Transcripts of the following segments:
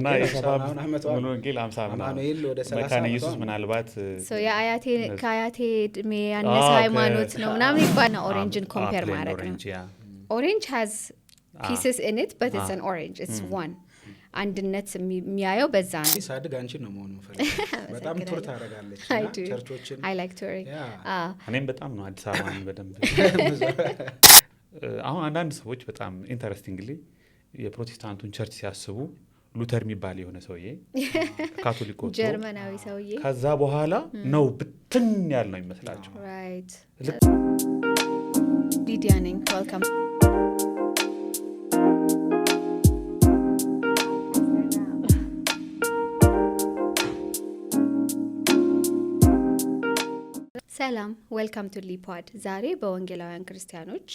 እና የሰባብ ሙሉ ወንጌል 50 አማኑኤል ወደ 30 መካነ ኢየሱስ ምናልባት የአያቴ ከአያቴ እድሜ ያነሰ ሃይማኖት ነው ምናምን ይባልና ኦሬንጅን ኮምፔር ማድረግ ነው። ኦሬንጅ has pieces in it but it's an orange, it's one አንድነት የሚያየው በዛ ነው። ሳድግ አንቺን ነው መሆን የምፈልገው። በጣም ቱር ታደርጋለች ቸርቾችን I like touring እኔም በጣም ነው አዲስ አበባን በደንብ አሁን አንዳንድ ሰዎች በጣም ኢንተረስቲንግሊ የፕሮቴስታንቱን ቸርች ሲያስቡ ሉተር የሚባል የሆነ ሰውዬ ካቶሊክ ወጥቶ ጀርመናዊ ሰውዬ ከዛ በኋላ ነው ብትን ያል ነው ይመስላቸው። right ሊዲያ ነኝ welcome ሰላም ዌልካም ቱ ሊፖድ። ዛሬ በወንጌላውያን ክርስቲያኖች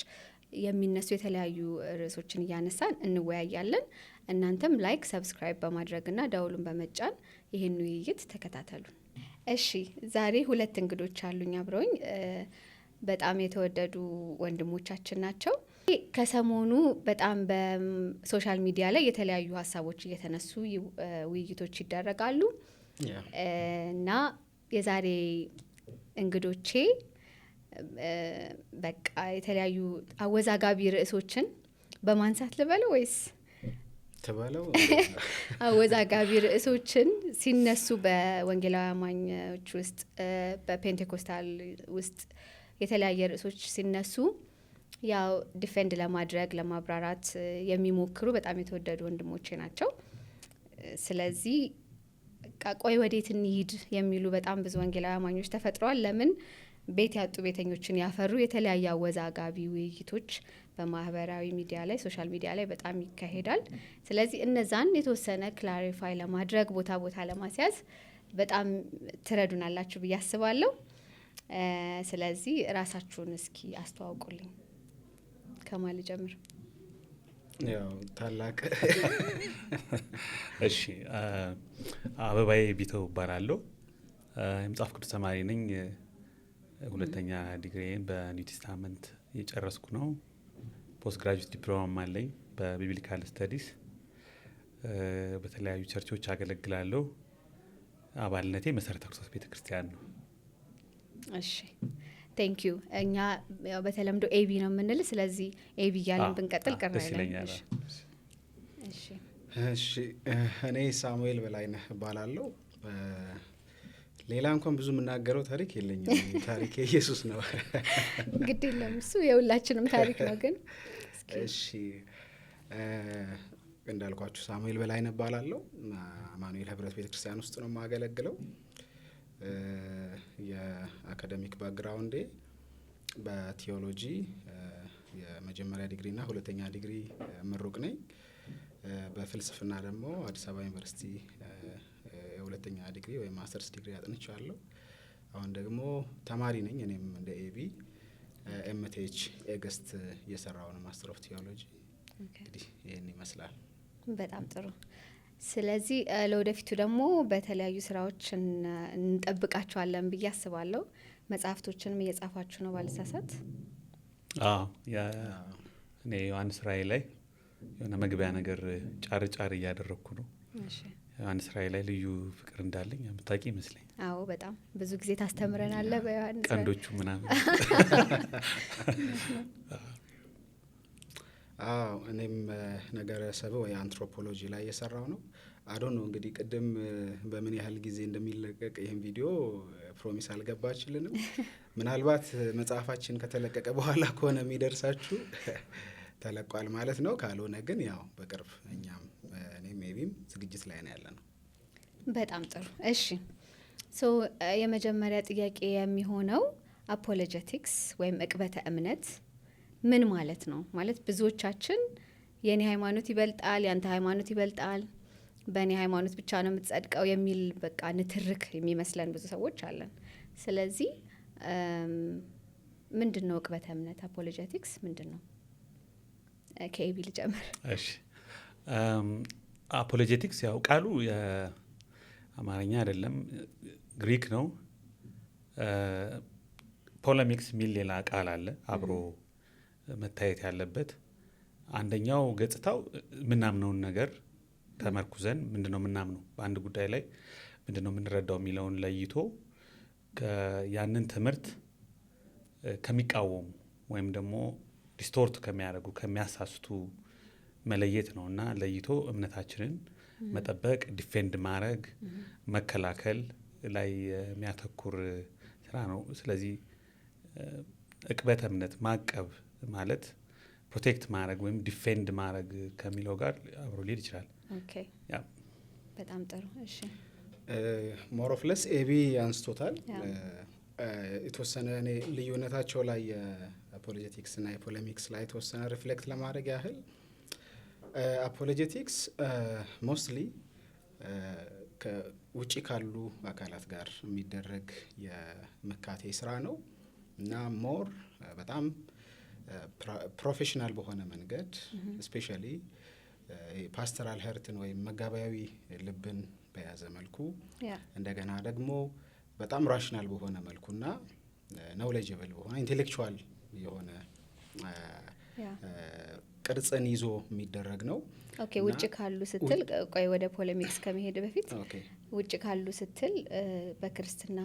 የሚነሱ የተለያዩ ርዕሶችን እያነሳን እንወያያለን። እናንተም ላይክ ሰብስክራይብ በማድረግና ደውሉን በመጫን ይህን ውይይት ተከታተሉ። እሺ ዛሬ ሁለት እንግዶች አሉኝ አብረውኝ በጣም የተወደዱ ወንድሞቻችን ናቸው። ከሰሞኑ በጣም በሶሻል ሚዲያ ላይ የተለያዩ ሀሳቦች እየተነሱ ውይይቶች ይደረጋሉ እና የዛሬ እንግዶቼ በቃ የተለያዩ አወዛጋቢ ርዕሶችን በማንሳት ልበለው ወይስ ተባለው አወዛጋቢ ርዕሶችን ሲነሱ በወንጌላዊ አማኞች ውስጥ በፔንቴኮስታል ውስጥ የተለያየ ርዕሶች ሲነሱ ያው ዲፌንድ ለማድረግ ለማብራራት የሚሞክሩ በጣም የተወደዱ ወንድሞቼ ናቸው። ስለዚህ ቆይ ወዴት እንሂድ የሚሉ በጣም ብዙ ወንጌላዊ አማኞች ተፈጥረዋል። ለምን ቤት ያጡ ቤተኞችን ያፈሩ የተለያዩ አወዛጋቢ ውይይቶች በማህበራዊ ሚዲያ ላይ ሶሻል ሚዲያ ላይ በጣም ይካሄዳል። ስለዚህ እነዛን የተወሰነ ክላሪፋይ ለማድረግ ቦታ ለማስያዝ በጣም ትረዱናላችሁ ብዬ አስባለሁ። ስለዚህ ራሳችሁን እስኪ አስተዋውቁልኝ። ከማል ጀምር? ያው ታላቅ እሺ አበባዬ ቢተው እባላለሁ። የመጽሐፍ ቅዱስ ተማሪ ነኝ። ሁለተኛ ዲግሪዬን በኒው ቴስታመንት እየጨረስኩ ነው። ፖስት ግራጁዌት ዲፕሎማም አለኝ በቢብሊካል ስተዲስ። በተለያዩ ቸርቾች አገለግላለሁ። አባልነቴ መሰረተ ክርስቶስ ቤተክርስቲያን ነው። እሺ ቴንክ ዩ። እኛ ያው በተለምዶ ኤቢ ነው የምንል፣ ስለዚህ ኤቢ እያልን ብንቀጥል ቀር ይለኛል። እሺ እኔ ሳሙኤል በላይነህ እባላለሁ። ሌላ እንኳን ብዙ የምናገረው ታሪክ የለኝም። ታሪክ ኢየሱስ ነው። ግድ የለም እሱ የሁላችንም ታሪክ ነው። ግን እሺ እንዳልኳችሁ ሳሙኤል በላይነህ እባላለሁ። አማኑኤል ህብረት ቤተክርስቲያን ውስጥ ነው የማገለግለው። የአካዳሚክ ባክግራውንዴ በቲዮሎጂ የመጀመሪያ ዲግሪ እና ሁለተኛ ዲግሪ ምሩቅ ነኝ። በፍልስፍና ደግሞ አዲስ አበባ ዩኒቨርሲቲ የሁለተኛ ዲግሪ ወይም ማስተርስ ዲግሪ አጥንቻለሁ። አሁን ደግሞ ተማሪ ነኝ። እኔም እንደ ኤቢ ኤምቲኤች ኤገስት እየሰራው ነው፣ ማስተር ኦፍ ቲዮሎጂ። እንግዲህ ይህን ይመስላል። በጣም ጥሩ። ስለዚህ ለወደፊቱ ደግሞ በተለያዩ ስራዎች እንጠብቃችኋለን ብዬ አስባለሁ። መጽሐፍቶችንም እየጻፋችሁ ነው ባልሳሳት? እኔ ዮሐንስ ራእይ ላይ የሆነ መግቢያ ነገር ጫር እያደረግኩ ነው። ዮሐንስ ራእይ ላይ ልዩ ፍቅር እንዳለኝ የምታውቂ ይመስለኝ። አዎ በጣም ብዙ ጊዜ ታስተምረናለህ በዮሐንስ ቀንዶቹ ምናምን። እኔም ነገረ ሰብእ ወይ አንትሮፖሎጂ ላይ እየሰራው ነው። አዶን ነው እንግዲህ ቅድም በምን ያህል ጊዜ እንደሚለቀቅ ይህን ቪዲዮ ፕሮሚስ አልገባችልንም። ምናልባት መጽሐፋችን ከተለቀቀ በኋላ ከሆነ የሚደርሳችሁ ተለቋል ማለት ነው። ካልሆነ ግን ያው በቅርብ እኛም እኔም ሜቢም ዝግጅት ላይ ነው ያለ ነው። በጣም ጥሩ። እሺ የመጀመሪያ ጥያቄ የሚሆነው አፖሎጀቲክስ ወይም ዕቅበተ እምነት ምን ማለት ነው? ማለት ብዙዎቻችን የኔ ሃይማኖት ይበልጣል፣ ያንተ ሃይማኖት ይበልጣል፣ በእኔ ሃይማኖት ብቻ ነው የምትጸድቀው የሚል በቃ ንትርክ የሚመስለን ብዙ ሰዎች አለን። ስለዚህ ምንድን ነው ዕቅበተ እምነት? አፖሎጀቲክስ ምንድን ነው? ከኤቢ ልጀምር። እሺ አፖሎጀቲክስ ያው ቃሉ የአማርኛ አይደለም፣ ግሪክ ነው። ፖለሚክስ የሚል ሌላ ቃል አለ አብሮ መታየት ያለበት። አንደኛው ገጽታው ምናምነውን ነገር ተመርኩዘን ምንድነው የምናምነው በአንድ ጉዳይ ላይ ምንድነው የምንረዳው የሚለውን ለይቶ ያንን ትምህርት ከሚቃወሙ ወይም ደግሞ ዲስቶርት ከሚያደርጉ ከሚያሳስቱ መለየት ነው እና ለይቶ እምነታችንን መጠበቅ ዲፌንድ ማድረግ መከላከል ላይ የሚያተኩር ስራ ነው። ስለዚህ እቅበተ እምነት ማቀብ ማለት ፕሮቴክት ማድረግ ወይም ዲፌንድ ማድረግ ከሚለው ጋር አብሮ ሊሄድ ይችላል። ኦኬ በጣም ጥሩ። እሺ ሞር ኦፍ ለስ ኤቢ አንስቶታል። የተወሰነ እኔ ልዩነታቸው ላይ የአፖሎጀቲክስ እና የፖለሚክስ ላይ የተወሰነ ሪፍሌክት ለማድረግ ያህል አፖሎጀቲክስ ሞስትሊ ከውጭ ካሉ አካላት ጋር የሚደረግ የመካቴ ስራ ነው እና ሞር በጣም ፕሮፌሽናል በሆነ መንገድ ስፔሻሊ ፓስተራል ሄርትን ወይም መጋቢያዊ ልብን በያዘ መልኩ እንደገና ደግሞ በጣም ራሽናል በሆነ መልኩና ኖውሌጅብል በሆነ ኢንቴሌክቹዋል የሆነ ቅርጽን ይዞ የሚደረግ ነው። ኦኬ ውጭ ካሉ ስትል ቆይ ወደ ፖለሚክስ ከመሄድ በፊት ውጭ ካሉ ስትል በክርስትና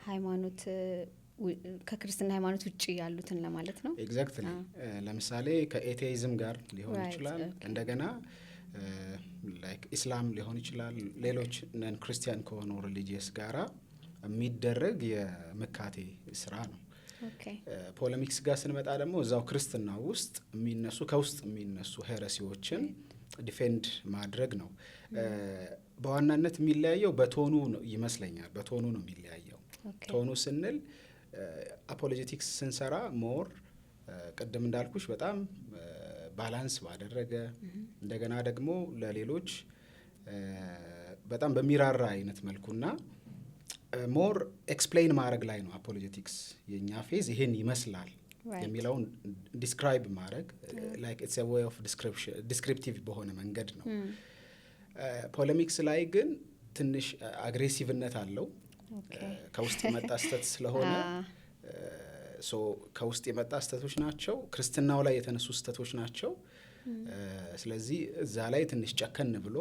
ሃይማኖት ከክርስትና ሃይማኖት ውጭ ያሉትን ለማለት ነው። ኤግዛክትሊ ለምሳሌ ከኤቴይዝም ጋር ሊሆን ይችላል እንደገና ላይክ ኢስላም ሊሆን ይችላል ሌሎች ነን ክርስቲያን ከሆኑ ሪሊጂየስ ጋራ የሚደረግ የመካቴ ስራ ነው። ፖለሚክስ ጋር ስንመጣ ደግሞ እዛው ክርስትና ውስጥ የሚነሱ ከውስጥ የሚነሱ ሄረሲዎችን ዲፌንድ ማድረግ ነው። በዋናነት የሚለያየው በቶኑ ይመስለኛል። በቶኑ ነው የሚለያየው። ቶኑ ስንል አፖሎጀቲክስ ስንሰራ ሞር ቅድም እንዳልኩሽ በጣም ባላንስ ባደረገ እንደገና ደግሞ ለሌሎች በጣም በሚራራ አይነት መልኩና ሞር ኤክስፕሌን ማድረግ ላይ ነው አፖሎጀቲክስ የኛ ፌዝ ይሄን ይመስላል የሚለውን ዲስክራይብ ማድረግ ላይክ ኢትስ አ ዌይ ኦፍ ዲስክሪፕቲቭ በሆነ መንገድ ነው። ፖለሚክስ ላይ ግን ትንሽ አግሬሲቭነት አለው። ከውስጥ የመጣ ስተት ስለሆነ ሶ ከውስጥ የመጣ ስተቶች ናቸው፣ ክርስትናው ላይ የተነሱ ስተቶች ናቸው። ስለዚህ እዛ ላይ ትንሽ ጨከን ብሎ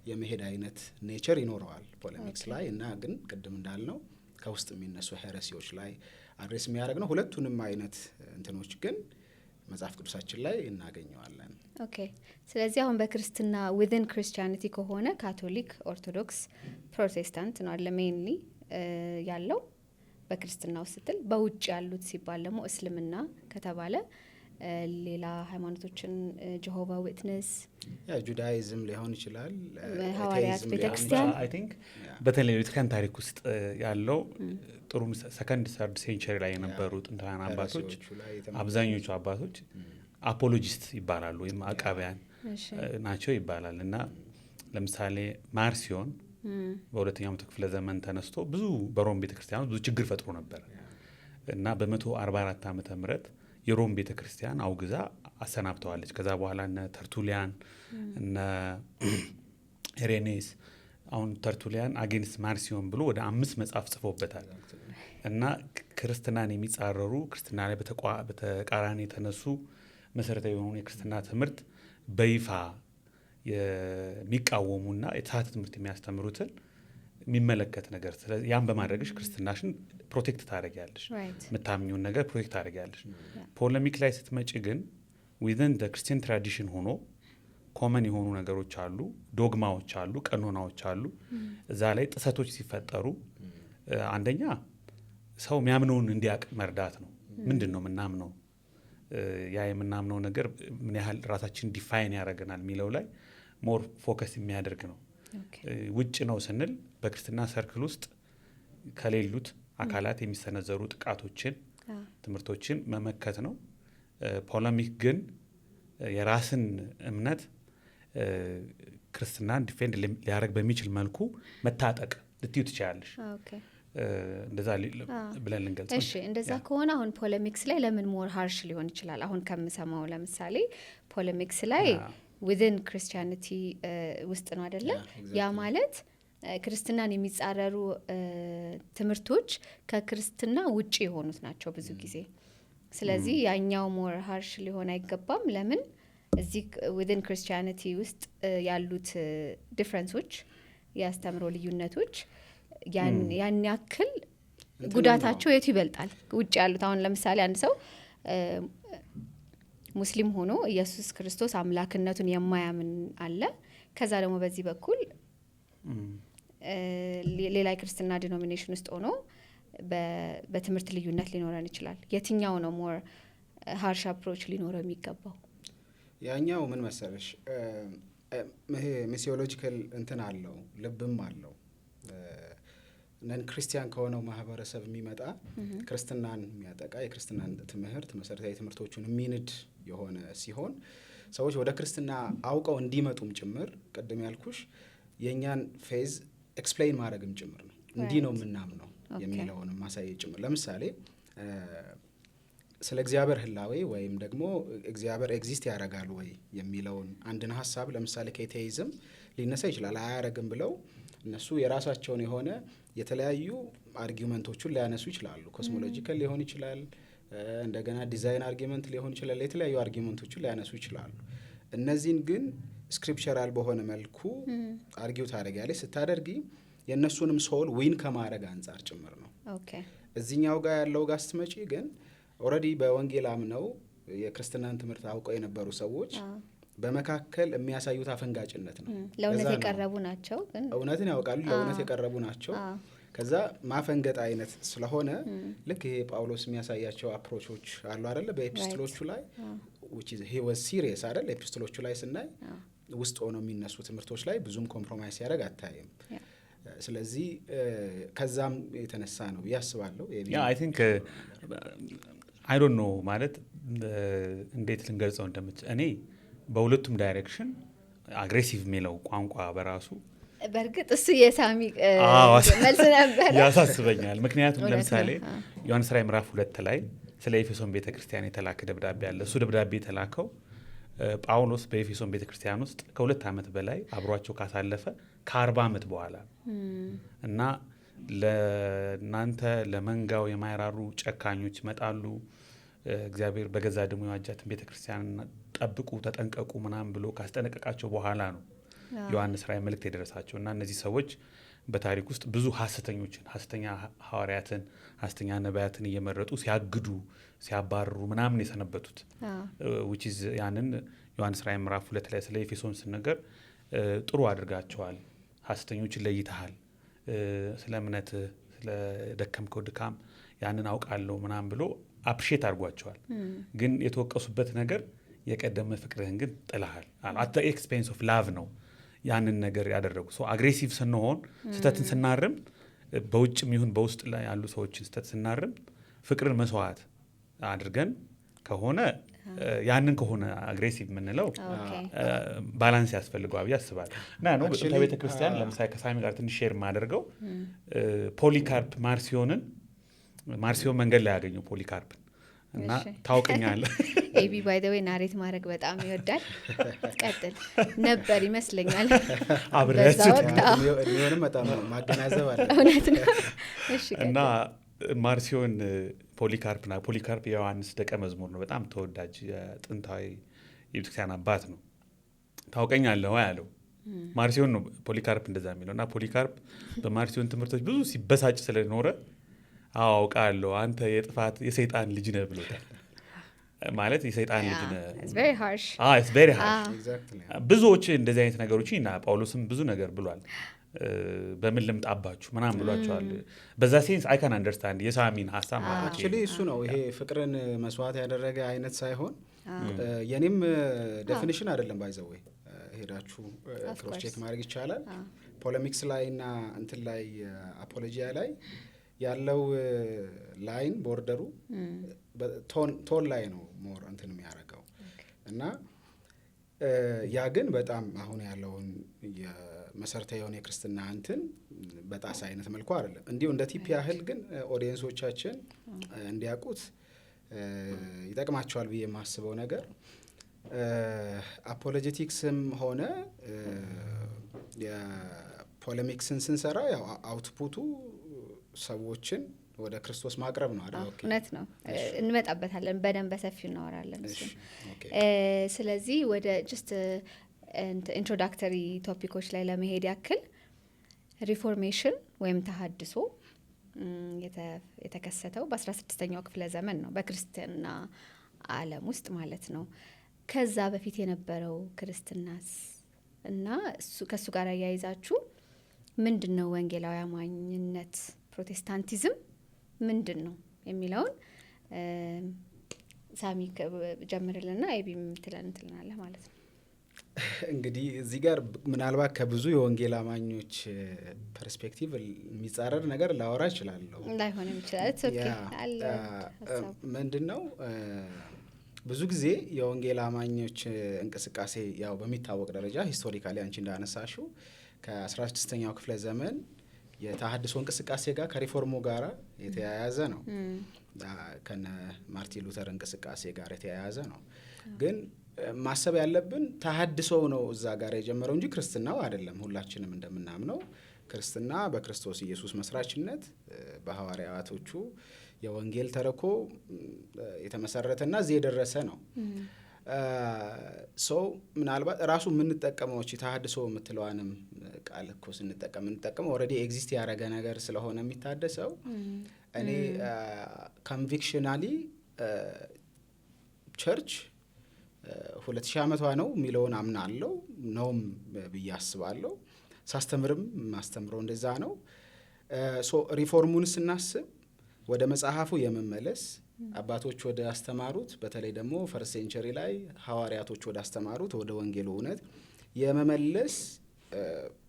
የመሄድ አይነት ኔቸር ይኖረዋል ፖለሚክስ ላይ እና ግን ቅድም እንዳልነው ከውስጥ የሚነሱ ሄረሲዎች ላይ አድሬስ የሚያደርግ ነው። ሁለቱንም አይነት እንትኖች ግን መጽሐፍ ቅዱሳችን ላይ እናገኘዋለን። ኦኬ ስለዚህ አሁን በክርስትና ዊዝን ክርስቲያኒቲ ከሆነ ካቶሊክ፣ ኦርቶዶክስ፣ ፕሮቴስታንት ነው አለ ሜይንሊ ያለው በክርስትና ውስጥ ስትል በውጭ ያሉት ሲባል ደግሞ እስልምና ከተባለ ሌላ ሃይማኖቶችን ጀሆቫ ዊትነስ ጁዳይዝም ሊሆን ይችላል፣ ሐዋርያት ቤተክርስቲያን አይ ቲንክ በተለይ ቤተክርስቲያን ታሪክ ውስጥ ያለው ጥሩ ሰከንድ ሰርድ ሴንቸሪ ላይ የነበሩ ጥንታውያን አባቶች አብዛኞቹ አባቶች አፖሎጂስት ይባላሉ ወይም አቃቢያን ናቸው ይባላል እና ለምሳሌ ማርሲዮን በሁለተኛው መቶ ክፍለ ዘመን ተነስቶ ብዙ በሮም ቤተክርስቲያን ብዙ ችግር ፈጥሮ ነበር እና በ144 ዓመተ ምህረት የሮም ቤተክርስቲያን አውግዛ አሰናብተዋለች። ከዛ በኋላ እነ ተርቱሊያን እነ ኢሬኔስ አሁን ተርቱሊያን አጌንስት ማርሲዮን ብሎ ወደ 5 መጽሐፍ ጽፎበታል እና ክርስትናን የሚጻረሩ ክርስትና ላይ በተቃራኒ የተነሱ መሰረታዊ የሆኑ የክርስትና ትምህርት በይፋ የሚቃወሙና የተሳሳተ ትምህርት የሚያስተምሩትን የሚመለከት ነገር። ስለዚህ ያን በማድረግሽ ክርስትናሽን ፕሮቴክት ታደርጊያለሽ፣ የምታምኚውን ነገር ፕሮቴክት ታደርጊያለሽ። ፖለሚክ ላይ ስትመጪ ግን ዊዝን ዘ ክርስቲያን ትራዲሽን ሆኖ ኮመን የሆኑ ነገሮች አሉ፣ ዶግማዎች አሉ፣ ቀኖናዎች አሉ። እዛ ላይ ጥሰቶች ሲፈጠሩ አንደኛ ሰው የሚያምነውን እንዲያውቅ መርዳት ነው። ምንድን ነው የምናምነው፣ ያ የምናምነው ነገር ምን ያህል ራሳችን ዲፋይን ያደርገናል የሚለው ላይ ሞር ፎከስ የሚያደርግ ነው። ውጭ ነው ስንል በክርስትና ሰርክል ውስጥ ከሌሉት አካላት የሚሰነዘሩ ጥቃቶችን፣ ትምህርቶችን መመከት ነው። ፖለሚክ ግን የራስን እምነት ክርስትናን ዲፌንድ ሊያደርግ በሚችል መልኩ መታጠቅ ልትዩ ትችላለሽ። እንደዛ ብለን ልንገልጽ። እሺ እንደዛ ከሆነ አሁን ፖለሚክስ ላይ ለምን ሞር ሃርሽ ሊሆን ይችላል? አሁን ከምሰማው ለምሳሌ ፖለሚክስ ላይ ዊዝን ክርስቲያኒቲ ውስጥ ነው አይደለ? ያ ማለት ክርስትናን የሚጻረሩ ትምህርቶች ከክርስትና ውጪ የሆኑት ናቸው ብዙ ጊዜ። ስለዚህ ያኛው ሞር ሃርሽ ሊሆን አይገባም። ለምን እዚህ ዊዝን ክርስቲያኒቲ ውስጥ ያሉት ዲፍረንሶች የአስተምሮ ልዩነቶች ያን ያክል ጉዳታቸው የቱ ይበልጣል? ውጭ ያሉት አሁን ለምሳሌ አንድ ሰው ሙስሊም ሆኖ ኢየሱስ ክርስቶስ አምላክነቱን የማያምን አለ። ከዛ ደግሞ በዚህ በኩል ሌላ የክርስትና ዲኖሚኔሽን ውስጥ ሆኖ በትምህርት ልዩነት ሊኖረን ይችላል። የትኛው ነው ሞር ሃርሽ አፕሮች ሊኖረው የሚገባው? ያኛው ምን መሰለሽ ይሄ ሚሲዮሎጂካል እንትን አለው ልብም አለው። ነን ክርስቲያን ከሆነው ማህበረሰብ የሚመጣ ክርስትናን የሚያጠቃ የክርስትናን ትምህርት መሰረታዊ ትምህርቶቹን የሚንድ የሆነ ሲሆን ሰዎች ወደ ክርስትና አውቀው እንዲመጡም ጭምር ቅድም ያልኩሽ የእኛን ፌዝ ኤክስፕሌን ማድረግም ጭምር ነው። እንዲህ ነው የምናምነው የሚለውንም ማሳየት ጭምር። ለምሳሌ ስለ እግዚአብሔር ህላዌ ወይም ደግሞ እግዚአብሔር ኤግዚስት ያደርጋል ወይ የሚለውን አንድን ሀሳብ ለምሳሌ ከኤቴይዝም ሊነሳ ይችላል። አያረግም ብለው እነሱ የራሳቸውን የሆነ የተለያዩ አርጊመንቶቹን ሊያነሱ ይችላሉ። ኮስሞሎጂካል ሊሆን ይችላል፣ እንደገና ዲዛይን አርጊመንት ሊሆን ይችላል። የተለያዩ አርጊመንቶቹን ሊያነሱ ይችላሉ። እነዚህን ግን ስክሪፕቸራል በሆነ መልኩ አርጊው ታደርጊያለሽ። ስታደርጊ የእነሱንም ሶል ዊን ከማድረግ አንጻር ጭምር ነው። እዚህኛው ጋር ያለው ጋር ስትመጪ ግን ኦልሬዲ በወንጌል አምነው የክርስትናን ትምህርት አውቀው የነበሩ ሰዎች በመካከል የሚያሳዩት አፈንጋጭነት ነው። ለእውነት የቀረቡ ናቸው፣ ግን እውነትን ያውቃሉ፣ ለእውነት የቀረቡ ናቸው። ከዛ ማፈንገጥ አይነት ስለሆነ ልክ ይሄ ጳውሎስ የሚያሳያቸው አፕሮቾች አሉ አይደለ? በኤፒስቶሎቹ ላይ which is he was serious አይደል? ኤፒስቶሎቹ ላይ ስናይ ውስጥ ሆነው የሚነሱ ትምህርቶች ላይ ብዙም ኮምፕሮማይዝ ያደርግ አታይም። ስለዚህ ከዛም የተነሳ ነው ያስባለሁ። አይ ቲንክ አይ ዶንት ኖ ማለት እንዴት ልንገልጸው እንደምችል እኔ በሁለቱም ዳይሬክሽን አግሬሲቭ የሚለው ቋንቋ በራሱ በእርግጥ እሱ የሳሚ መልስ ነበር ያሳስበኛል። ምክንያቱም ለምሳሌ ዮሐንስ ራዕይ ምዕራፍ 2 ላይ ስለ ኤፌሶን ቤተክርስቲያን የተላከ ደብዳቤ አለ። እሱ ደብዳቤ የተላከው ጳውሎስ በኤፌሶን ቤተክርስቲያን ውስጥ ከ2 ዓመት በላይ አብሯቸው ካሳለፈ ከ40 ዓመት በኋላ እና ለናንተ ለመንጋው የማይራሩ ጨካኞች ይመጣሉ፣ እግዚአብሔር በገዛ ደሙ የዋጃትን ቤተክርስቲያን ጠብቁ፣ ተጠንቀቁ ምናምን ብሎ ካስጠነቀቃቸው በኋላ ነው ዮሐንስ ራዕይ መልእክት የደረሳቸው። እና እነዚህ ሰዎች በታሪክ ውስጥ ብዙ ሐሰተኛ ሐዋርያትን፣ ሐሰተኛ ነቢያትን እየመረጡ ሲያግዱ፣ ሲያባርሩ ምናምን የሰነበቱት which is ያንን ዮሐንስ ራዕይ ምዕራፍ 2 ላይ ስለ ኤፌሶን ሲነገር ጥሩ አድርጋቸዋል፣ ሐሰተኞችን ለይተሃል፣ ስለ እምነት ስለ ደከምከው ድካም ያንን አውቃለሁ ምናምን ብሎ አፕሪሼት አድርጓቸዋል። ግን የተወቀሱበት ነገር የቀደመ ፍቅርህን ግን ጥለሃል at the expense of love ነው ያንን ነገር ያደረጉ። ሶ አግሬሲቭ ስንሆን ስተትን ስናርም በውጭም ይሁን በውስጥ ላይ ያሉ ሰዎችን ስተት ስናርም ፍቅርን መስዋዕት አድርገን ከሆነ ያንን ከሆነ አግሬሲቭ የምንለው ባላንስ ያስፈልገዋል ብዬ አስባለሁ። እና ነው በቤተ ክርስቲያን ለምሳሌ ከሳሚ ጋር ትንሽ ሼር ማደርገው ፖሊካርፕ ማርሲዮን መንገድ ላይ ያገኘው ፖሊካርፕ እና ታውቀኛለህ ኤቢ ባይ ዘ ዌይ ናሬት ማድረግ በጣም ይወዳል። ቀጥል ነበር ይመስለኛል በዛ ወቅት እኔንም በጣም ማገናዘብ አለ እውነት ነው። እሺ እና ማርሲዮን ፖሊካርፕ የዮሐንስ ደቀ መዝሙር ነው። በጣም ተወዳጅ የጥንታዊ የቤተክርስቲያን አባት ነው። ታውቀኛለህ ያለው ማርሲዮን ነው ፖሊካርፕ እንደዛ የሚለው። እና ፖሊካርፕ በማርሲዮን ትምህርቶች ብዙ ሲበሳጭ ስለኖረ አውቃለሁ አንተ የጥፋት የሰይጣን ልጅ ነህ ብሎታል። ማለት የሰይጣን ልጅ ነህ it's very harsh it's very harsh exactly ብዙዎች እንደዚህ አይነት ነገሮች እና ጳውሎስም ብዙ ነገር ብሏል። በምን ልምጣባችሁ ምናምን ብሏቸዋል። በዛ ሴንስ አይ ካን አንደርስታንድ የሳሚን ሀሳብ ማለት አክቹሊ እሱ ነው። ይሄ ፍቅርን መስዋዕት ያደረገ አይነት ሳይሆን የኔም ዴፊኒሽን አይደለም። ባይዘው ሄዳችሁ ክሮስ ቼክ ማድረግ ይቻላል። ፖለሚክስ ላይ እና እንትን ላይ አፖሎጂያ ላይ ያለው ላይን ቦርደሩ ቶን ላይ ነው ሞር እንትን የሚያደርገው እና ያ ግን በጣም አሁን ያለውን የመሰረታዊ የሆነ የክርስትና እንትን በጣስ አይነት መልኩ አይደለም። እንዲሁ እንደ ቲፕ ያህል ግን ኦዲየንሶቻችን እንዲያውቁት ይጠቅማቸዋል ብዬ የማስበው ነገር አፖሎጀቲክስም ሆነ የፖለሚክስን ስንሰራ ያው አውትፑቱ ሰዎችን ወደ ክርስቶስ ማቅረብ ነው አይደል? ኦኬ እውነት ነው። እንመጣበታለን፣ በደንብ በሰፊው እናወራለን እሱ። ስለዚህ ወደ ጀስት ኢንትሮዳክተሪ ቶፒኮች ላይ ለመሄድ ያክል ሪፎርሜሽን ወይም ተሃድሶ የተከሰተው በ16ኛው ክፍለ ዘመን ነው በክርስትና ዓለም ውስጥ ማለት ነው። ከዛ በፊት የነበረው ክርስትናስ እና ከሱ ጋር ያያይዛችሁ ምንድን ነው ወንጌላዊ አማኝነት፣ ፕሮቴስታንቲዝም ምንድን ነው የሚለውን ሳሚ ጀምርልና ኤቢም ትለናለህ ማለት ነው። እንግዲህ እዚህ ጋር ምናልባት ከብዙ የወንጌል አማኞች ፐርስፔክቲቭ የሚጻረር ነገር ላወራ እችላለሁ። ላይሆንም ይችላል። ምንድን ነው ብዙ ጊዜ የወንጌል አማኞች እንቅስቃሴ ያው በሚታወቅ ደረጃ ሂስቶሪካሊ አንቺ እንዳነሳሽው ከ16ኛው ክፍለ ዘመን የተሃድሶ እንቅስቃሴ ጋር ከሪፎርሙ ጋር የተያያዘ ነው። ከነ ማርቲን ሉተር እንቅስቃሴ ጋር የተያያዘ ነው። ግን ማሰብ ያለብን ተሃድሶ ነው እዛ ጋር የጀመረው እንጂ ክርስትናው አይደለም። ሁላችንም እንደምናምነው ክርስትና በክርስቶስ ኢየሱስ መስራችነት በሐዋርያቶቹ የወንጌል ተልእኮ የተመሰረተና እዚህ የደረሰ ነው። ሰው ምናልባት ራሱ የምንጠቀመው ተሃድሶ የምትለዋንም ቃል እኮ ስንጠቀም ኦልሬዲ ኤግዚስት ያደረገ ነገር ስለሆነ የሚታደሰው እኔ ኮንቪክሽናሊ ቸርች 2000 ዓመቷ ነው የሚለውን አምናለሁ ነውም ብዬ አስባለሁ። ሳስተምርም ማስተምረው እንደዛ ነው። ሪፎርሙን ስናስብ ወደ መጽሐፉ የመመለስ አባቶች ወደ አስተማሩት በተለይ ደግሞ ፈርስት ሴንቸሪ ላይ ሐዋርያቶች ወደ አስተማሩት ወደ ወንጌሉ እውነት የመመለስ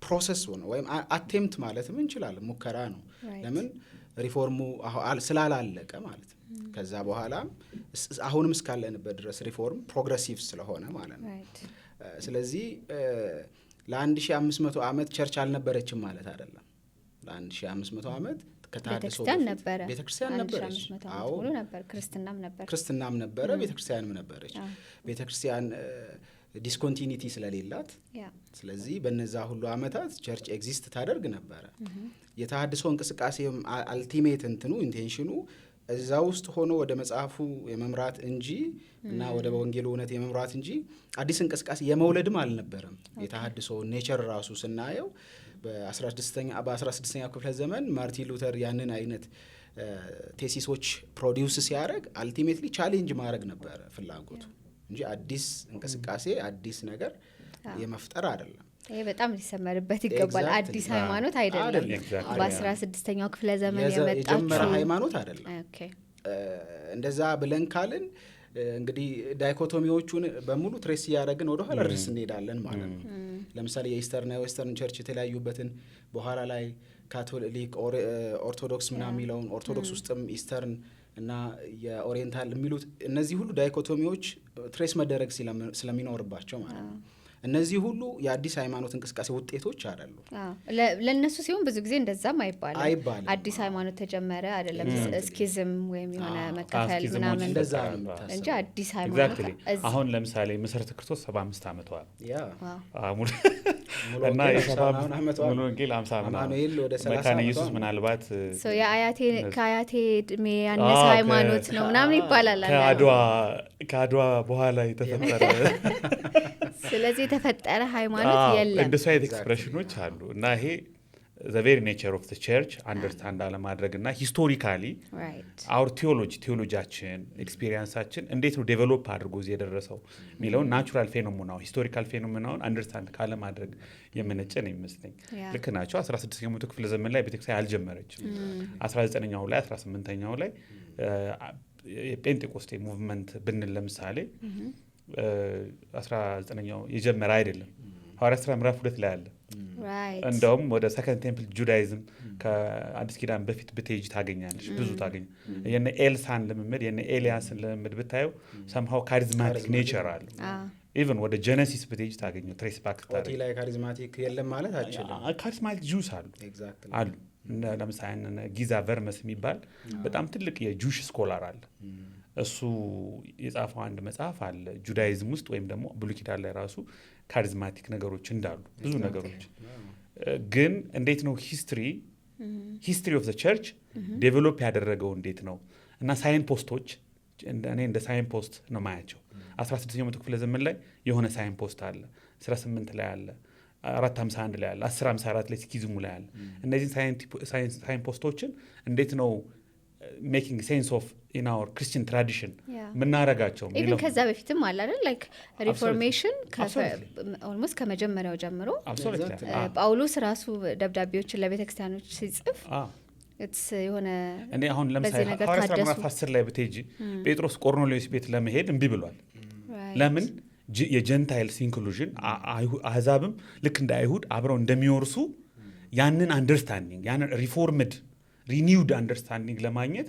ፕሮሰስ ነው፣ ወይም አቴምፕት ማለትም እንችላለን። ሙከራ ነው። ለምን ሪፎርሙ ስላላለቀ ማለት ነው። ከዛ በኋላ አሁንም እስካለንበት ድረስ ሪፎርም ፕሮግረሲቭ ስለሆነ ማለት ነው። ስለዚህ ለ1500 ዓመት ቸርች አልነበረችም ማለት አይደለም። ለ1500 ዓመት ከተሃድሶ ቤተክርስቲያን ነበረች። አዎ ክርስትናም ነበረ፣ ቤተክርስቲያንም ነበረች። ቤተክርስቲያን ዲስኮንቲኒቲ ስለሌላት ስለዚህ በነዛ ሁሉ ዓመታት ቸርች ኤግዚስት ታደርግ ነበረ። የተሃድሶ እንቅስቃሴ አልቲሜት ኢንቴንሽኑ እዛ ውስጥ ሆኖ ወደ መጽሐፉ የመምራት እንጂ እና ወደ ወንጌሉ እውነት የመምራት እንጂ አዲስ እንቅስቃሴ የመውለድም አልነበረም። የተሃድሶ ኔቸር ራሱ ስናየው በ16ኛው ክፍለ ዘመን ማርቲን ሉተር ያንን አይነት ቴሲሶች ፕሮዲውስ ሲያደርግ አልቲሜትሊ ቻሌንጅ ማድረግ ነበረ ፍላጎቱ እንጂ አዲስ እንቅስቃሴ አዲስ ነገር የመፍጠር አይደለም። ይሄ በጣም ሊሰመርበት ይገባል። አዲስ ሃይማኖት አይደለም። በ16ኛው ክፍለ ዘመን የጀመረ ሃይማኖት አይደለም። እንደዛ ብለን ካልን እንግዲህ ዳይኮቶሚዎቹን በሙሉ ትሬስ እያደረግን ወደ ኋላ ድረስ እንሄዳለን ማለት ነው። ለምሳሌ የኢስተርና የዌስተርን ቸርች የተለያዩበትን በኋላ ላይ ካቶሊክ ኦርቶዶክስ ምናምን የሚለውን ኦርቶዶክስ ውስጥም ኢስተርን እና የኦሪየንታል የሚሉት እነዚህ ሁሉ ዳይኮቶሚዎች ትሬስ መደረግ ስለሚኖርባቸው ማለት ነው። እነዚህ ሁሉ የአዲስ ሃይማኖት እንቅስቃሴ ውጤቶች አይደሉ። ለእነሱ ሲሆን ብዙ ጊዜ እንደዛም አይባልም። አዲስ ሃይማኖት ተጀመረ አይደለም፣ እስኪዝም ወይም የሆነ መከፈል ምናምን እንደዛ እንጂ አዲስ ሃይማኖት አሁን ለምሳሌ መሰረተ ክርስቶስ 75 ዓመቷ ነው እና ሙሉ ወንጌል 50 አማኑኤል ወደ 30 መካነ ኢየሱስ ምናልባት ከአያቴ እድሜ ያነሰ ሃይማኖት ነው ምናምን ይባላል። ከአድዋ በኋላ የተፈጠረ ስለዚህ የተፈጠረ ሃይማኖት የለም። እንደሱ አይነት ኤክስፕሬሽኖች አሉ እና ይሄ the very nature of the church አንደርስታንድ አለማድረግ እና ሂስቶሪካሊ አውር ቴዎሎጂያችን ኤክስፒሪየንሳችን እንዴት ነው ዴቨሎፕ አድርጎ እዚህ የደረሰው የሚለውን ናቹራል ፌኖሜናው ሂስቶሪካል ፌኖሜናውን አንደርስታንድ ካለማድረግ የመነጨ ነው ይመስለኝ። ልክ ናቸው። 16ኛው መቶ ክፍለ ዘመን ላይ ቤተክርስቲያን አልጀመረችም። 19ኛው ላይ 18ኛው ላይ የጴንጤቆስቴ ሙቭመንት ብንል ለምሳሌ 19ኛው የጀመረ አይደለም። ሐዋርያት ሥራ ምዕራፍ 2 ላይ አለ። እንደውም ወደ ሰከንድ ቴምፕል ጁዳይዝም ከአዲስ ኪዳን በፊት ብትሄጂ ታገኛለሽ። ብዙ ታገኝ የነ ኤልሳን ልምምድ የነ ኤልያስን ልምምድ ብታየው ሰምሃው ካሪዝማቲክ ኔቸር አለ። ኢቨን ወደ ጀነሲስ ብትሄጂ ታገኘው ትሬስ ባክ ታሪክ ላይ ካሪዝማቲክ የለም ማለት አይችልም። ካሪዝማቲክ ጁስ አሉ። ለምሳሌ ጊዛ ቨርመስ የሚባል በጣም ትልቅ የጁሽ ስኮላር አለ። እሱ የጻፈው አንድ መጽሐፍ አለ ጁዳይዝም ውስጥ ወይም ደግሞ ብሉይ ኪዳን ላይ ራሱ ካሪዝማቲክ ነገሮች እንዳሉ ብዙ ነገሮች ግን እንዴት ነው ሂስትሪ ሂስትሪ ኦፍ ዘ ቸርች ዴቨሎፕ ያደረገው እንዴት ነው እና ሳይን ፖስቶች እኔ እንደ ሳይን ፖስት ነው ማያቸው 16ኛው መቶ ክፍለ ዘመን ላይ የሆነ ሳይን ፖስት አለ 18 ላይ አለ 451 ላይ አለ 1054 ላይ ሲኪዝሙ ላይ አለ እነዚህ ሳይን ፖስቶችን እንዴት ነው making sense of in our Christian tradition ምናረጋቸው ኢቭን ከዛ በፊትም አለ አይደል ላይክ ሪፎርሜሽን ኦልሞስት ከመጀመሪያው ጀምሮ ጳውሎስ ራሱ ደብዳቤዎችን ለቤተክርስቲያኖች ሲጽፍ it's የሆነ እኔ አሁን ለምሳሌ ሐዋርያት ሥራ ምዕራፍ 10 ላይ ብትሄጂ ጴጥሮስ ቆርኔሌዎስ ቤት ለመሄድ እምቢ ብሏል ለምን የጀንታይልስ ኢንክሉዥን አሕዛብም ልክ እንደ አይሁድ አብረው እንደሚወርሱ ያንን አንደርስታንዲንግ ያንን ሪፎርምድ ሪኒውድ አንደርስታንዲንግ ለማግኘት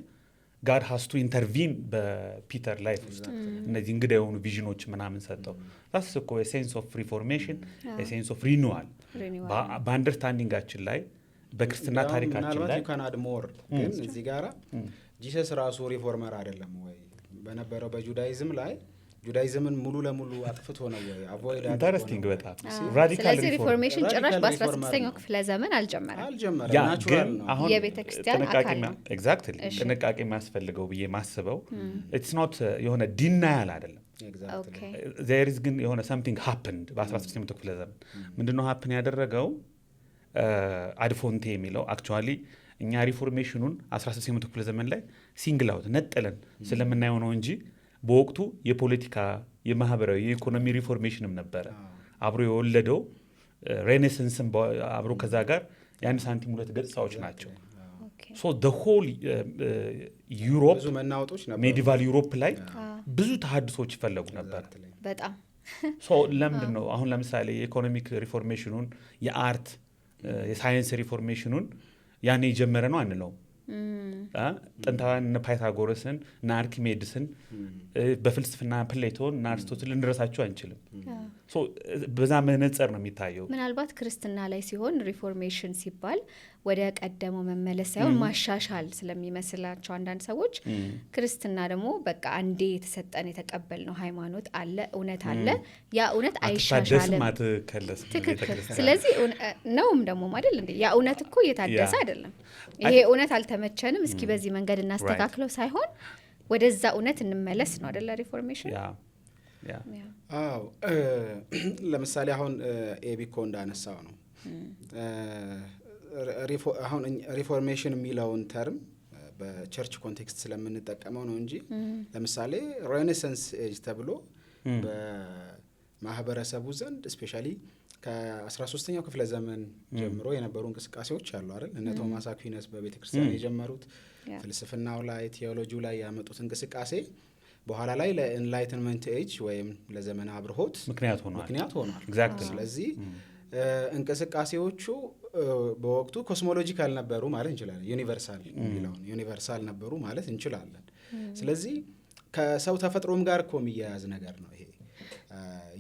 God has to intervene በፒተር ላይፍ ውስጥ እነዚህ እንግዳ የሆኑ ቪዥኖች ምናምን ሰጠው that's a sense of reformation a sense of renewal በአንደርስታንዲንጋችን ላይ በክርስትና ታሪካችን ላይ you can add more ግን እዚህ ጋራ ጂሰስ ራሱ ሪፎርመር አይደለም ወይ በነበረው በጁዳይዝም ላይ ጁዳይዝምን ሙሉ ለሙሉ አጥፍቶ ነው ወይ አቮይድ ኢንተረስቲንግ በጣም ራዲካል ሪፎርሜሽን ጭራሽ በ16ኛው ክፍለ ዘመን አልጀመረም ናቹራል ነው የቤተክርስቲያን አካል ነው ኤግዛክትሊ ጥንቃቄ የሚያስፈልገው ብዬ ማስበው ኢትስ ኖት የሆነ ዲናያል አይደለም there is ግን የሆነ something happened በ16ኛው ክፍለ ዘመን ምንድነው happen ያደረገው አድፎንቴ የሚለው አክቹአሊ እኛ ሪፎርሜሽኑን 16ኛው ክፍለ ዘመን ላይ ሲንግል አውት ነጥለን ስለምናየው ነው እንጂ በወቅቱ የፖለቲካ የማህበራዊ የኢኮኖሚ ሪፎርሜሽንም ነበረ አብሮ የወለደው ሬኔሳንስም አብሮ ከዛ ጋር የአንድ ሳንቲም ሁለት ገጽታዎች ናቸው so the whole ዩሮፕ ብዙ መናወጦች ነበር ሜዲቫል ዩሮፕ ላይ ብዙ ተሐድሶች ይፈለጉ ነበር በጣም so ለምንድን ነው አሁን ለምሳሌ የኢኮኖሚክ ሪፎርሜሽኑን የአርት የሳይንስ ሪፎርሜሽኑን ያኔ የጀመረ ነው አንለው ጥንታውያን ፓይታጎረስን እና አርኪሜድስን በፍልስፍና ፕሌቶን እና አርስቶትል እንረሳቸው አንችልም በዛ መነጽር ነው የሚታየው ምናልባት ክርስትና ላይ ሲሆን ሪፎርሜሽን ሲባል ወደ ቀደመው መመለስ ሳይሆን ማሻሻል ስለሚመስላቸው አንዳንድ ሰዎች ክርስትና ደግሞ በቃ አንዴ የተሰጠን የተቀበልነው ሃይማኖት አለ እውነት አለ ያ እውነት አይሻሻልም ትክክል ስለዚህ ነውም ደግሞ አይደል እንዴ ያ እውነት እኮ እየታደሰ አይደለም ይሄ እውነት አልተመቸንም እስኪ በዚህ መንገድ እናስተካክለው ሳይሆን ወደዛ እውነት እንመለስ ነው አይደል ሪፎርሜሽን አዎ ለምሳሌ አሁን ኤቢኮ እንዳነሳው ነው አሁን ሪፎርሜሽን የሚለውን ተርም በቸርች ኮንቴክስት ስለምንጠቀመው ነው እንጂ ለምሳሌ ሬኔሳንስ ኤጅ ተብሎ በማህበረሰቡ ዘንድ ስፔሻሊ ከ13ኛው ክፍለ ዘመን ጀምሮ የነበሩ እንቅስቃሴዎች አሉ አይደል እነ ቶማስ አኩይነስ በቤተክርስቲያን የጀመሩት ፍልስፍናው ላይ ቴዎሎጂው ላይ ያመጡት እንቅስቃሴ በኋላ ላይ ለኤንላይትመንት ኤጅ ወይም ለዘመነ አብርሆት ምክንያት ሆኗል ኤግዛክትሊ ስለዚህ እንቅስቃሴዎቹ በወቅቱ ኮስሞሎጂካል ነበሩ ማለት እንችላለን ዩኒቨርሳል ነበሩ ማለት እንችላለን ስለዚህ ከሰው ተፈጥሮም ጋር እኮ የሚያያዝ ነገር ነው ይሄ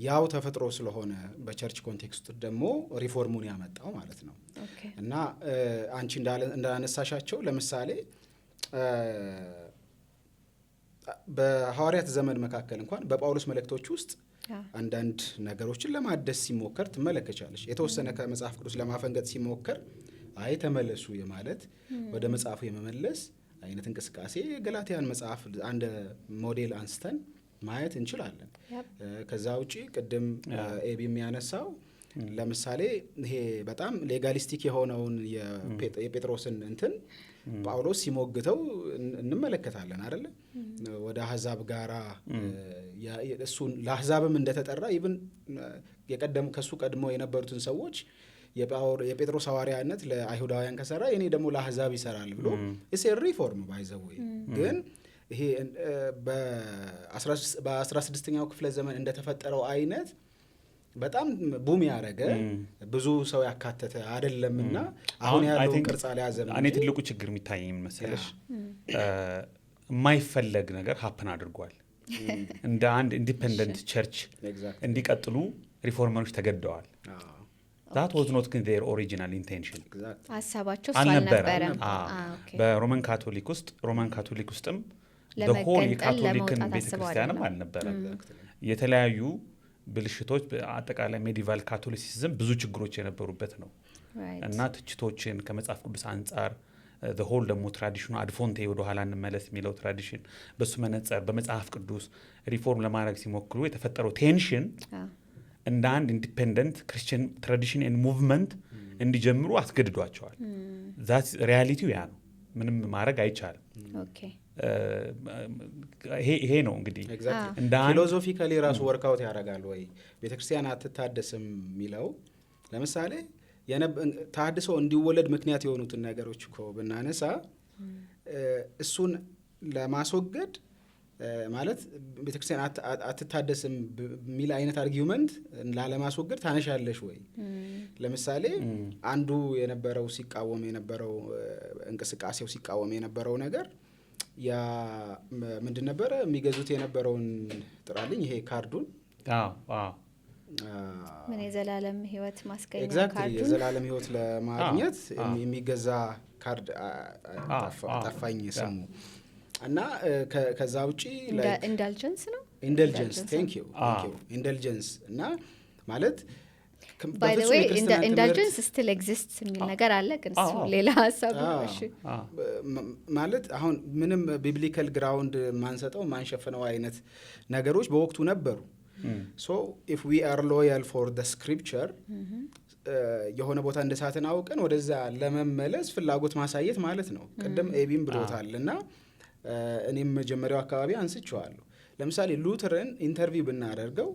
ያው ተፈጥሮ ስለሆነ በቸርች ኮንቴክስት ደግሞ ሪፎርሙን ያመጣው ማለት ነው እና አንቺ እንዳነሳሻቸው ለምሳሌ በሐዋርያት ዘመን መካከል እንኳን በጳውሎስ መልእክቶች ውስጥ አንዳንድ ነገሮችን ለማደስ ሲሞከር ትመለከቻለሽ የተወሰነ ከመጽሐፍ ቅዱስ ለማፈንገጥ ሲሞከር አይ ተመለሱ የማለት ወደ መጽሐፉ የመመለስ አይነት እንቅስቃሴ ገላትያን መጽሐፍ አንድ ሞዴል አንስተን ማየት እንችላለን ከዛ ውጪ ቅድም ኤቢ የሚያነሳው ለምሳሌ ይሄ በጣም ሌጋሊስቲክ የሆነውን የጴጥሮስን እንትን ጳውሎስ ሲሞግተው እንመለከታለን አይደል ወደ አሕዛብ ጋራ እሱን ለአሕዛብም እንደተጠራ ኢቭን የቀደሙ ከሱ ቀድሞ የነበሩትን ሰዎች የጴጥሮስ ሐዋርያነት ለአይሁዳውያን ከሰራ እኔ ደግሞ ለአሕዛብ ይሰራል ብሎ እሴ ሪፎርም ባይዘው ግን ይሄ በ16ኛው ክፍለ ዘመን እንደተፈጠረው አይነት በጣም ቡም ያረገ ብዙ ሰው ያካተተ አይደለምና አሁን ያለው ቅርጽ አልያዘም እኔ ትልቁ ችግር የሚታየኝ ምን መሰለሽ የማይፈለግ ነገር ሀፕን አድርጓል እንደ አንድ ኢንዲፔንደንት ቸርች እንዲቀጥሉ ሪፎርመሮች ተገደዋል that was not their original intention ሐሳባቸው አልነበረም በሮማን ካቶሊክ ውስጥም the whole የካቶሊክን ቤተክርስቲያንም አልነበረም የተለያዩ ብልሽቶች አጠቃላይ ሜዲቫል ካቶሊሲዝም ብዙ ችግሮች የነበሩበት ነው እና ትችቶችን ከመጽሐፍ ቅዱስ አንጻር the whole ደግሞ ትራዲሽኑ አድፎንቴ ወደ ኋላ እንመለስ የሚለው ትራዲሽን በሱ መነጽር በመጽሐፍ ቅዱስ ሪፎርም ለማድረግ ሲሞክሩ የተፈጠረው ቴንሽን እንደ አንድ ኢንዲፔንደንት ክርስቲያን ትራዲሽን ኤንድ ሙቭመንት እንዲጀምሩ አስገድዷቸዋል። ዛት ሪያሊቲው ያ ነው። ምንም ማድረግ አይቻልም። ይሄ ነው እንግዲህ እንደ ፊሎዞፊካሊ ራሱ ወርክአውት ያደርጋል ወይ ቤተክርስቲያን አትታደስም የሚለው ለምሳሌ ተሐድሶ እንዲወለድ ምክንያት የሆኑትን ነገሮች እኮ ብናነሳ እሱን ለማስወገድ ማለት ቤተክርስቲያን አትታደስም የሚል አይነት አርጊውመንት ላለማስወገድ ታነሻለሽ ወይ? ለምሳሌ አንዱ የነበረው ሲቃወም የነበረው እንቅስቃሴው ሲቃወም የነበረው ነገር ያ ምንድን ነበረ? የሚገዙት የነበረውን ጥራልኝ ይሄ ካርዱን ምን የዘላለም ህይወት ማስገኛ ካርዱን የዘላለም ህይወት ለማግኘት የሚገዛ ካርድ ጠፋኝ ስሙ እና ከዛ ውጪ ኢንደልጀንስ ነው ቴንክ ዩ ኢንደልጀንስ እና ማለት by the way indulgence still exists የሚል ነገር አለ ግን እሱ ሌላ ሐሳብ ነው። እሺ ማለት አሁን ምንም ቢብሊካል ግራውንድ ማንሰጠው ማንሸፈነው አይነት ነገሮች በወቅቱ ነበሩ። so if we are loyal for the scripture የሆነ ቦታ እንደሳትን አውቀን ወደዛ ለመመለስ ፍላጎት ማሳየት ማለት ነው። ቀደም ኤቢም ብሎታልና እኔም መጀመሪያው አካባቢ አንስቼዋለሁ። ለምሳሌ ሉተርን ኢንተርቪው ብናደርገው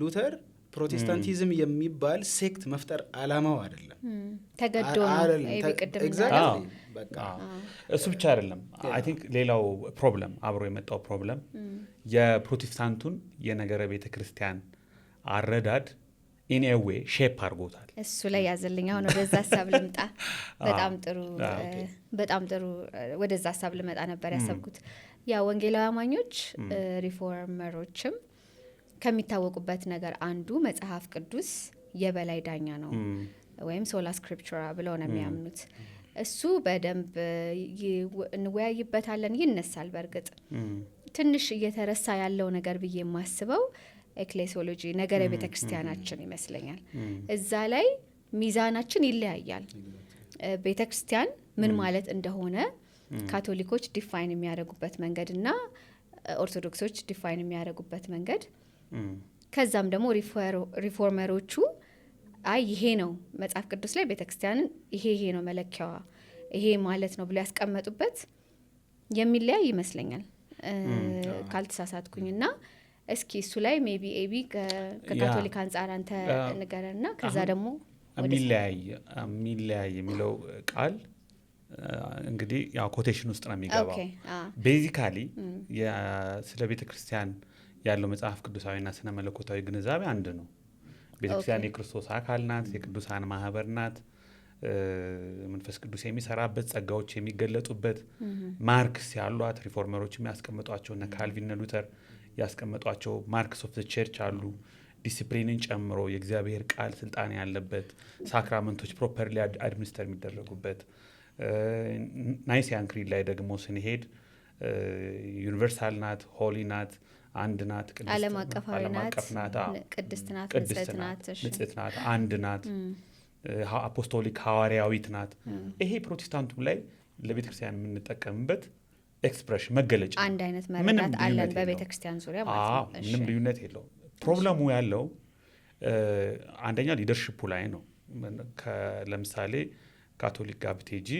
ሉተር ፕሮቴስታንቲዝም የሚባል ሴክት መፍጠር አላማው አይደለም፣ ተገዶ ነው ኤቢቅድም exactly በቃ እሱ ብቻ አይደለም። አይ ቲንክ ሌላው ፕሮብለም አብሮ የመጣው ፕሮብለም የፕሮቴስታንቱን የነገረ ቤተክርስቲያን አረዳድ ኢን ኤ ዌይ ሼፕ አድርጎታል። እሱ ላይ ያዘልኝ አሁን ወደዛ ሐሳብ ልምጣ። በጣም ጥሩ ወደዛ ሐሳብ ልመጣ ነበር ያሰብኩት። ያ ወንጌላዊ አማኞች ሪፎርመሮችም ከሚታወቁበት ነገር አንዱ መጽሐፍ ቅዱስ የበላይ ዳኛ ነው ወይም ሶላ ስክሪፕቹራ ብለው ነው የሚያምኑት። እሱ በደንብ እንወያይበታለን፣ ይነሳል። በእርግጥ ትንሽ እየተረሳ ያለው ነገር ብዬ የማስበው ኤክሌሲዮሎጂ ነገረ ቤተክርስቲያናችን ይመስለኛል። እዛ ላይ ሚዛናችን ይለያያል። ቤተክርስቲያን ምን ማለት እንደሆነ ካቶሊኮች ዲፋይን የሚያደርጉበት መንገድ እና ኦርቶዶክሶች ዲፋይን የሚያደርጉበት መንገድ፣ ከዛም ደግሞ ሪፎርመሮቹ አይ ይሄ ነው መጽሐፍ ቅዱስ ላይ ቤተክርስቲያንን ይሄ ነው መለኪያዋ ይሄ ማለት ነው ብሎ ያስቀመጡበት የሚለያይ ይመስለኛል ካልተሳሳትኩኝና እስኪ እሱ ላይ ሜቢ ኤቢ ከካቶሊክ አንጻር አንተ ንገረና ከዛ ደግሞ የሚለያይ የሚለው ቃል እንግዲህ ያው ኮቴሽን ውስጥ ነው የሚገባው። ቤዚካሊ ስለ ቤተክርስቲያን ያለው መጽሐፍ ቅዱሳዊና ስነ መለኮታዊ ግንዛቤ አንድ ነው። ቤተክርስቲያን የክርስቶስ አካል ናት፣ የቅዱሳን ማህበር ናት፣ መንፈስ ቅዱስ የሚሰራበት ጸጋዎች የሚገለጡበት ማርክስ ያሏት ሪፎርመሮች የሚያስቀምጧቸው እና ካልቪን እና ሉተር ያስቀመጧቸው ማርክስ ኦፍ ዘ ቸርች አሉ። ዲሲፕሊንን ጨምሮ የእግዚአብሔር ቃል ስልጣን ያለበት፣ ሳክራመንቶች ፕሮፐርሊ አድሚኒስተር የሚደረጉበት። ናይሲያን ክሪድ ላይ ደግሞ ስንሄድ ዩኒቨርሳል ናት፣ ሆሊ ናት፣ አንድ ናት፣ ዓለም አቀፋዊ ናት፣ ቅድስት ናት፣ ንጽሕት ናት፣ አንድ ናት፣ አፖስቶሊክ ሐዋርያዊት ናት። ይሄ ፕሮቴስታንቱ ላይ ለቤተክርስቲያን የምንጠቀምበት ኤክስፕሬሽን መገለጫ አንድ አይነት መረዳት አለን በቤተክርስቲያን ዙሪያ ማለት ነው። ምንም ልዩነት የለውም። ፕሮብለሙ ያለው አንደኛ ሊደርሺፑ ላይ ነው። ለምሳሌ ካቶሊክ ጋር ብትሄጂ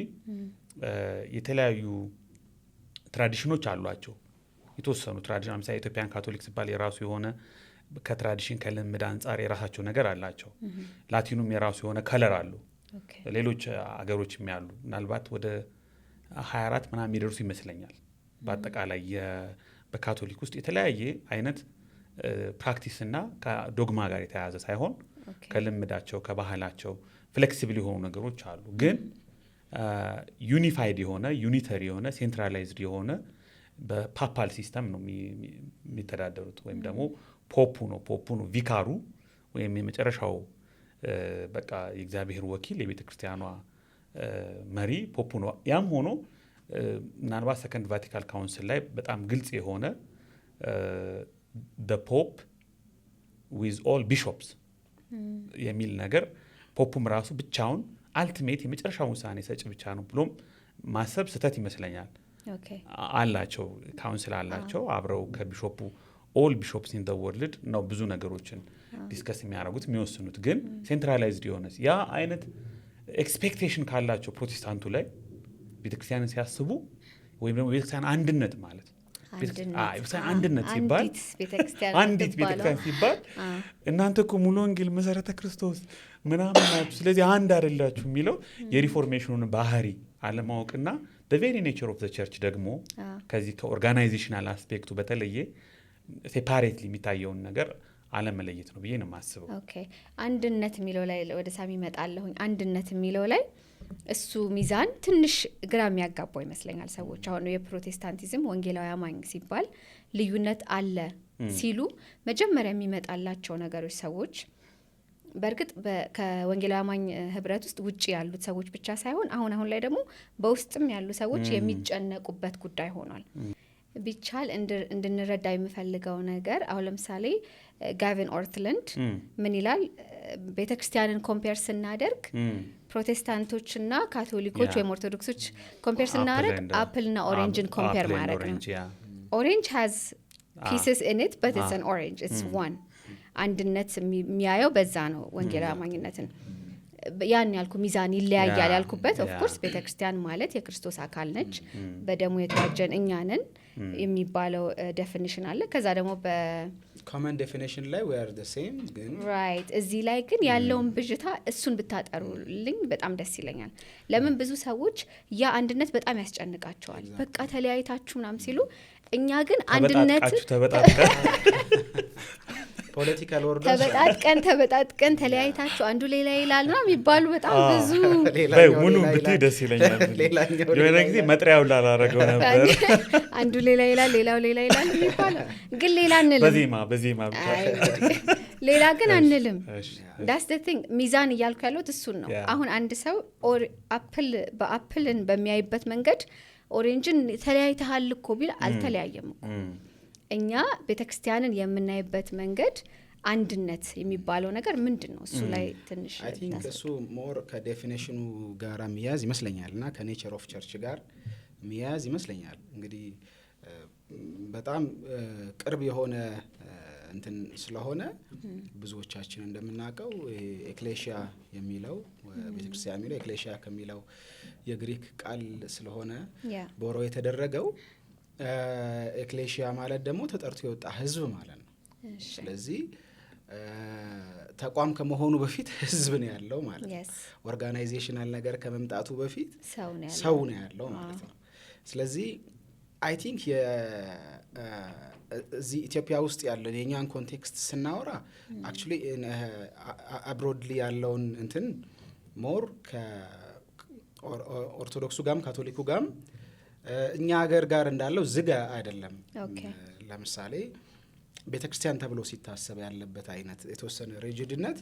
የተለያዩ ትራዲሽኖች አሏቸው። የተወሰኑ ትራዲሽን ለምሳሌ ኢትዮጵያን ካቶሊክ ሲባል የራሱ የሆነ ከትራዲሽን ከልምድ አንጻር የራሳቸው ነገር አላቸው። ላቲኑም የራሱ የሆነ ከለር አሉ። ሌሎች አገሮችም ያሉ ምናልባት ወደ 24 ምናምን የሚደርሱ ይመስለኛል። በአጠቃላይ በካቶሊክ ውስጥ የተለያየ አይነት ፕራክቲስና ከዶግማ ጋር የተያያዘ ሳይሆን ከልምዳቸው ከባህላቸው ፍሌክሲብል የሆኑ ነገሮች አሉ። ግን ዩኒፋይድ የሆነ ዩኒተሪ የሆነ ሴንትራላይዝድ የሆነ በፓፓል ሲስተም ነው የሚተዳደሩት። ወይም ደግሞ ፖፑ ነው ቪካሩ ወይም የመጨረሻው በቃ የእግዚአብሔር ወኪል የቤተ ክርስቲያኗ መሪ ፖፑ ነው። ያም ሆኖ ምናልባት ሰከንድ ቫቲካል ካውንስል ላይ በጣም ግልጽ የሆነ the pope with all bishops የሚል ነገር ፖፑም ራሱ ብቻውን አልቲሜት የመጨረሻው ውሳኔ ሰጭ ብቻ ነው ብሎም ማሰብ ስህተት ይመስለኛል። አላቸው ካውንስል አላቸው አብረው ከቢሾፑ ኦል ቢሾፕስ ኢን ዘ ወርልድ ነው ብዙ ነገሮችን ዲስከስ የሚያደርጉት የሚወስኑት። ግን ሴንትራላይዝድ የሆነ ያ አይነት ኤክስፔክቴሽን ካላቸው ፕሮቴስታንቱ ላይ ቤተክርስቲያንን ሲያስቡ ወይም ደግሞ ቤተክርስቲያን አንድነት ማለት ቤተክርስቲያን አንድነት ሲባል አንዲት ቤተክርስቲያን ሲባል እናንተ እኮ ሙሉ ወንጌል መሰረተ ክርስቶስ ምናምን ናችሁ ስለዚህ አንድ አይደላችሁ የሚለው የሪፎርሜሽኑን ባህሪ አለማወቅና the very nature of the church ደግሞ ከዚህ ከኦርጋናይዜሽናል አስፔክቱ በተለየ ሴፓሬትሊ የሚታየውን ነገር አለመለየት ነው ብዬ ነው የማስበው። ኦኬ አንድነት የሚለው ላይ ወደ ሳሚ እመጣለሁኝ። አንድነት የሚለው ላይ እሱ ሚዛን ትንሽ ግራ የሚያጋባው ይመስለኛል ሰዎች። አሁን የፕሮቴስታንቲዝም ወንጌላዊ አማኝ ሲባል ልዩነት አለ ሲሉ መጀመሪያ የሚመጣላቸው ነገሮች ሰዎች በእርግጥ ከወንጌላዊ አማኝ ህብረት ውስጥ ውጪ ያሉት ሰዎች ብቻ ሳይሆን አሁን ላይ ደግሞ በውስጥም ያሉ ሰዎች የሚጨነቁበት ጉዳይ ሆኗል። ቢቻል እንድንረዳ የምፈልገው ነገር አሁን ለምሳሌ ጋቪን ኦርትላንድ ምን ይላል? ቤተክርስቲያንን ኮምፔር ስናደርግ ፕሮቴስታንቶችና ካቶሊኮች ወይም ኦርቶዶክሶች ኮምፔር ስናደርግ አፕልና ኦሬንጅን ኮምፔር ማድረግ ነው። ኦሬንጅ has pieces in it but it's an orange, it's one. አንድነት የሚያየው በዛ ነው ወንጌላዊ አማኝነትን። ያን ያልኩ ሚዛን ይለያያል ያልኩበት ኦፍ ኮርስ ቤተክርስቲያን ማለት የክርስቶስ አካል ነች፣ በደሙ የተዋጀን እኛ ነን የሚባለው ዴፊኒሽን አለ። ከዛ ደግሞ በኮመን ዴፊኒሽን ላይ we are the same ግን ራይት እዚህ ላይ ግን ያለውን ብዥታ እሱን ብታጠሩልኝ በጣም ደስ ይለኛል። ለምን ብዙ ሰዎች ያ አንድነት በጣም ያስጨንቃቸዋል። በቃ ተለያይታችሁ ምናምን ሲሉ እኛ ግን አንድነት ፖለቲካል ወርዶች ተበጣጥቀን ተለያይታችሁ አንዱ ሌላ ይላል ነው የሚባሉ በጣም ብዙ ሙሉ ብትይ ደስ ይለኛል። የሆነ ጊዜ መጥሪያው ላላረገው ነበር አንዱ ሌላ ይላል ሌላው ሌላ ይላል የሚባለው ግን ሌላ አንልም። በዜማ ብቻ ሌላ ግን አንልም። that's the thing ሚዛን እያልኩ ያለሁት እሱን ነው። አሁን አንድ ሰው በአፕልን በሚያይበት መንገድ ኦሬንጅን ተለያይተሃል እኮ ቢል አልተለያየም እኮ። እኛ ቤተክርስቲያንን የምናይበት መንገድ አንድነት የሚባለው ነገር ምንድነው? እሱ ላይ ትንሽ I think እሱ ሞር ከዴፊኒሽኑ ጋር የሚያዝ ይመስለኛልና ከኔቸር ኦፍ ቸርች ጋር የሚያዝ ይመስለኛል። እንግዲህ በጣም ቅርብ የሆነ እንትን ስለሆነ ብዙዎቻችን እንደምናውቀው ኤክሌሺያ የሚለው ቤተክርስቲያን የሚለው ኤክሌሺያ ከሚለው የግሪክ ቃል ስለሆነ ቦሮ የተደረገው ኤክሌሺያ ማለት ደግሞ ተጠርቶ የወጣ ህዝብ ማለት ነው። ስለዚህ ተቋም ከመሆኑ በፊት ህዝብ ነው ያለው ማለት ነው። ኦርጋናይዜሽናል ነገር ከመምጣቱ በፊት ሰው ነው ያለው ማለት ነው። ስለዚህ አይ ቲንክ እዚህ ኢትዮጵያ ውስጥ ያለው የኛን ኮንቴክስት ስናወራ አክቹሊ አብሮድሊ ያለውን እንትን ሞር ከኦርቶዶክሱ ጋም ካቶሊኩ ጋም እኛ ሀገር ጋር እንዳለው ዝግ አይደለም። ለምሳሌ ቤተክርስቲያን ተብሎ ሲታሰብ ያለበት አይነት የተወሰነ ሪጂድነት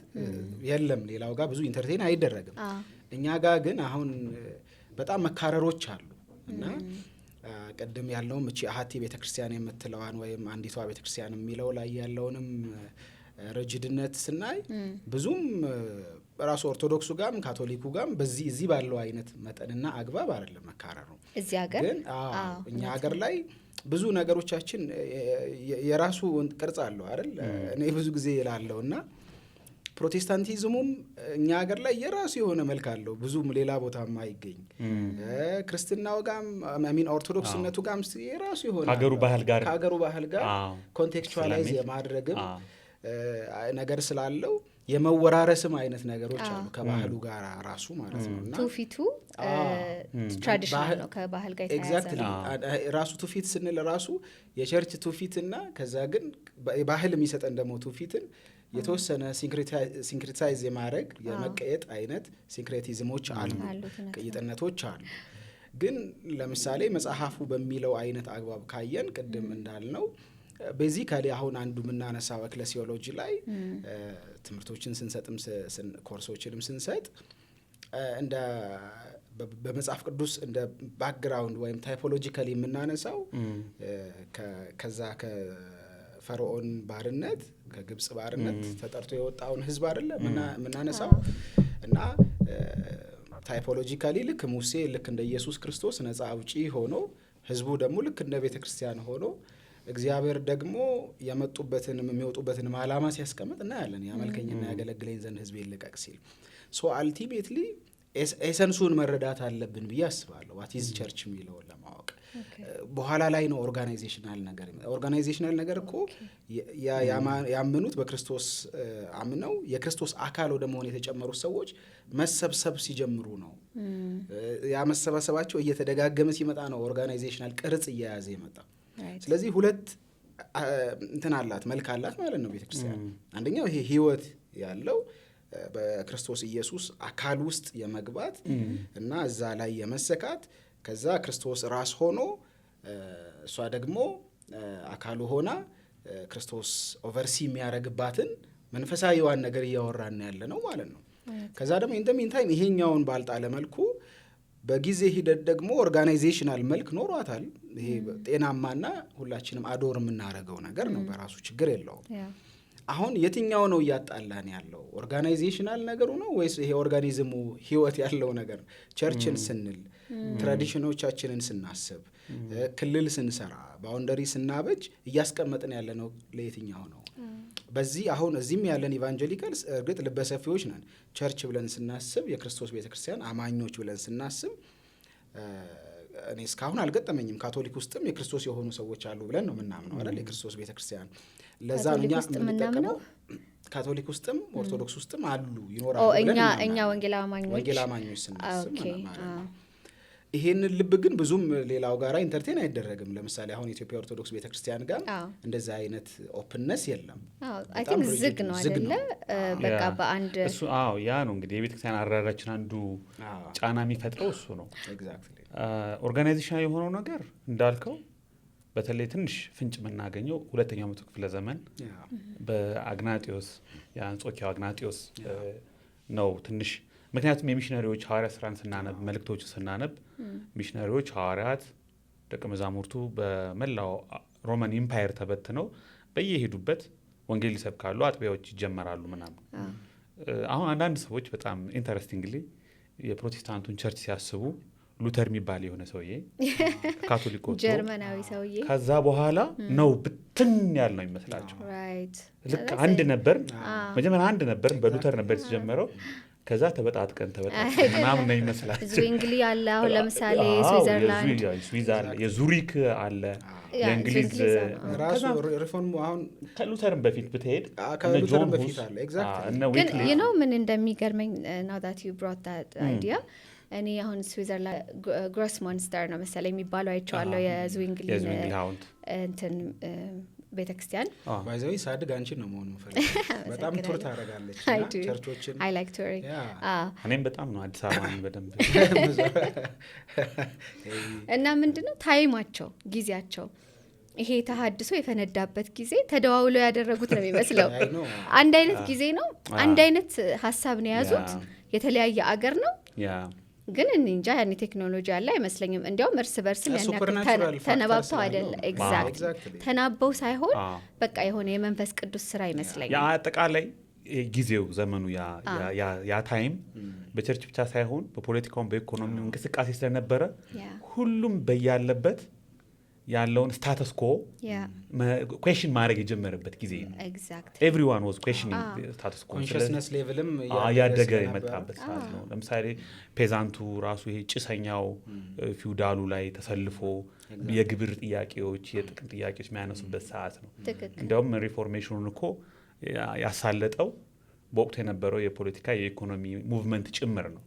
የለም። ሌላው ጋር ብዙ ኢንተርቴን አይደረግም። እኛ ጋር ግን አሁን በጣም መካረሮች አሉ እና ቀደም ያለውም እቺ አሃቲ ቤተክርስቲያን የምትለዋን ወይም አንዲቷ ቤተክርስቲያን የሚለው ላይ ያለውንም ሪጂድነት ስናይ ብዙም ራሱ ኦርቶዶክሱ ጋም ካቶሊኩ ጋም እዚህ ባለው አይነት መጠንና አግባብ አይደለም መካረሩ። እዚህ ሀገር እኛ ሀገር ላይ ብዙ ነገሮቻችን የራሱ ቅርጽ አለው አይደል? እኔ ብዙ ጊዜ ይላለውና ፕሮቴስታንቲዝሙም እኛ ሀገር ላይ የራሱ የሆነ መልክ አለው፣ ብዙም ሌላ ቦታም አይገኝ። ክርስትናው ጋም ኦርቶዶክስነቱ ጋም የራሱ የሆነ ከሀገሩ ባህል ጋር ኮንቴክስቹዋላይዝ የማድረግም ነገር ስላለው የመወራረስም አይነት ነገሮች አሉ ከባህሉ ጋር ራሱ ማለት ነውና ትውፊቱ ትራዲሽናል ነው ከባህል ጋር የተያያዘ ነው። ራሱ ትውፊት ስንል ራሱ የቸርች ትውፊትና ከዛ ግን ባህል የሚሰጠን ደግሞ ትውፊትን የተወሰነ ሲንክሪታይዝ የማድረግ የመቀየጥ አይነት ሲንክሬቲዝሞች አሉ፣ ቅይጥነቶች አሉ። ግን ለምሳሌ መጽሐፉ በሚለው አይነት አግባብ ካየን ቅድም እንዳልነው ቤዚካሊ አሁን አንዱ የምናነሳው ኤክሌሲዮሎጂ ላይ ትምህርቶችን ስንሰጥም ኮርሶችንም ስንሰጥ እንደ በመጽሐፍ ቅዱስ እንደ ባክግራውንድ ወይም ታይፖሎጂካሊ የምናነሳው ከዛ ከፈርዖን ባርነት ከግብጽ ባርነት ተጠርቶ የወጣውን ህዝብ አይደለ የምናነሳው እና ታይፖሎጂካሊ ልክ ሙሴ ልክ እንደ ኢየሱስ ክርስቶስ ነፃ አውጪ ሆኖ ህዝቡ ደግሞ ልክ እንደ ቤተ ክርስቲያን ሆኖ እግዚአብሔር ደግሞ የመጡበትንም የሚወጡበትንም ዓላማ ሲያስቀምጥ እናያለን። ያመልከኝና ያገለግለኝ ዘንድ ህዝብ ይልቀቅ ሲል ሶ አልቲሜትሊ ኤሰንሱን መረዳት አለብን ብዬ አስባለሁ። ዋት ኢዝ ቸርች የሚለውን ለማወቅ በኋላ ላይ ነው ኦርጋናይዜሽናል ነገር እኮ ያመኑት በክርስቶስ አምነው የክርስቶስ አካል ወደ መሆን የተጨመሩት ሰዎች መሰብሰብ ሲጀምሩ ነው። ያ መሰባሰባቸው እየተደጋገመ ሲመጣ ነው ኦርጋናይዜሽናል ቅርጽ እየያዘ የመጣ። ስለዚህ ሁለት እንትን አላት መልክ አላት ማለት ነው ቤተክርስቲያን። አንደኛው ይሄ ህይወት ያለው በክርስቶስ ኢየሱስ አካል ውስጥ የመግባት እና እዛ ላይ የመሰካት ከዛ ክርስቶስ ራስ ሆኖ እሷ ደግሞ አካሉ ሆና ክርስቶስ ኦቨርሲ የሚያደርግባትን መንፈሳዊዋን ነገር እያወራን ያለ ነው ማለት ነው። ከዛ ደግሞ ኢን ዘ ሚን ታይም ይሄኛውን ባልጣለ መልኩ በጊዜ ሂደት ደግሞ ኦርጋናይዜሽናል መልክ ኖሯታል። ይሄ ጤናማና ሁላችንም አዶር የምናደርገው ነገር ነው፣ በራሱ ችግር የለውም። አሁን የትኛው ነው እያጣላን ያለው? ኦርጋናይዜሽናል ነገሩ ነው ወይስ ይሄ ኦርጋኒዝሙ ህይወት ያለው ነገር? ቸርችን ስንል ትራዲሽኖቻችንን ስናስብ ክልል ስንሰራ ባውንደሪ ስናበጅ እያስቀመጥን ያለ ነው ለየትኛው ነው? በዚህ አሁን እዚህም ያለን ኢቫንጀሊካልስ እርግጥ ልበሰፊዎች ነን። ቸርች ብለን ስናስብ የክርስቶስ ቤተክርስቲያን አማኞች ብለን ስናስብ እኔ እስካሁን አልገጠመኝም። ካቶሊክ ውስጥም የክርስቶስ የሆኑ ሰዎች አሉ ብለን ነው ምናምነው አይደል? የክርስቶስ ቤተክርስቲያን ለዛ ነው እኛ የምንጠቀመው። ካቶሊክ ውስጥም ኦርቶዶክስ ውስጥም አሉ ይኖራሉ ብለን እኛ ወንጌል አማኞች ስናስብ ይሄንን ልብ ግን ብዙም ሌላው ጋራ ኢንተርቴን አይደረግም። ለምሳሌ አሁን ኢትዮጵያ ኦርቶዶክስ ቤተክርስቲያን ጋር እንደዛ አይነት ኦፕንነስ የለም። አይ ቲንክ ዝግ ነው አይደለ? በቃ በአንድ እሱ ያ ነው እንግዲህ የቤተክርስቲያን አራራችን አንዱ ጫና የሚፈጥረው እሱ ነው። ኤግዛክትሊ ኦርጋናይዜሽናል የሆነው ነገር እንዳልከው በተለይ ትንሽ ፍንጭ የምናገኘው ሁለተኛው መቶ ክፍለ ዘመን በአግናጢዮስ የአንጾኪያው አግናጢዮስ ነው ትንሽ። ምክንያቱም የሚሽነሪዎች ሐዋርያት ስራን ስናነብ መልእክቶቹ ስናነብ ሚሽነሪዎች ሐዋርያት ደቀ መዛሙርቱ በመላው ሮማን ኢምፓየር ተበትነው በየሄዱበት ወንጌል ይሰብካሉ፣ አጥቢያዎች ይጀመራሉ ምናምን። አሁን አንዳንድ ሰዎች በጣም ኢንተረስቲንግሊ የፕሮቴስታንቱን ቸርች ሲያስቡ ሉተር የሚባል የሆነ ሰውዬ ካቶሊክ ወጥቶ ጀርመናዊ ሰውዬ ከዛ በኋላ ነው ብትን ያል ነው ይመስላቸው። ልክ አንድ ነበር መጀመሪያ አንድ ነበር በሉተር ነበር የተጀመረው። ከዛ ተበጣጥቀን ምናምን ነው ይመስላቸው። ዝዊንግሊ አለ አሁን ለምሳሌ ስዊዘርላንድ የዙሪክ አለ የእንግሊዝ ራሱ ሪፎርሙ አሁን ከሉተርም በፊት ብትሄድ ከሉተርም በፊት አለ። ኤግዛክትሊ ግን you know ምን እንደሚገርመኝ now that you brought that idea እኔ አሁን ስዊዘርላንድ ግሮስ ሞንስተር ነው መሰለኝ የሚባለው አይቼዋለሁ። የዝዊንግሊ እንትን ቤተክርስቲያን ባይዘይ ሳድግ አንቺን ነው መሆን የምፈልገው። በጣም ቱር ታደርጋለች ቸርቾችን። I like touring። እኔም በጣም ነው አዲስ አበባን በደንብ እና ምንድነው ታይማቸው ጊዜያቸው ይሄ ተሐድሶ የፈነዳበት ጊዜ ተደዋውለው ያደረጉት ነው የሚመስለው። አንድ አይነት ጊዜ ነው፣ አንድ አይነት ሀሳብ ነው የያዙት። የተለያየ አገር ነው ግን እንጃ ያኔ ቴክኖሎጂ ያለ አይመስለኝም። እንዲያውም እርስ በርስ ተነባብተው አይደለ? ኤግዛክትሊ ተናበው ሳይሆን በቃ የሆነ የመንፈስ ቅዱስ ስራ ይመስለኛል። ያ አጠቃላይ ጊዜው ዘመኑ ያ ታይም በቸርች ብቻ ሳይሆን በፖለቲካውም በኢኮኖሚው እንቅስቃሴ ስለነበረ ሁሉም በያለበት ያለውን ስታተስ ኮ ኩዌስችን ማድረግ የጀመረበት ጊዜ ነው። ኤቭሪዋን ዋዝ ኩዌስችኒንግ ስታተስ ኮ ኮንሽስነስ ሌቭልም ያደገ የመጣበት ሰዓት ነው። ለምሳሌ ፔዛንቱ ራሱ ይሄ ጭሰኛው ፊውዳሉ ላይ ተሰልፎ የግብር ጥያቄዎች የጥቅም ጥያቄዎች የሚያነሱበት ሰዓት ነው። እንዲያውም ሪፎርሜሽኑን እኮ ያሳለጠው በወቅቱ የነበረው የፖለቲካ የኢኮኖሚ ሙቭመንት ጭምር ነው።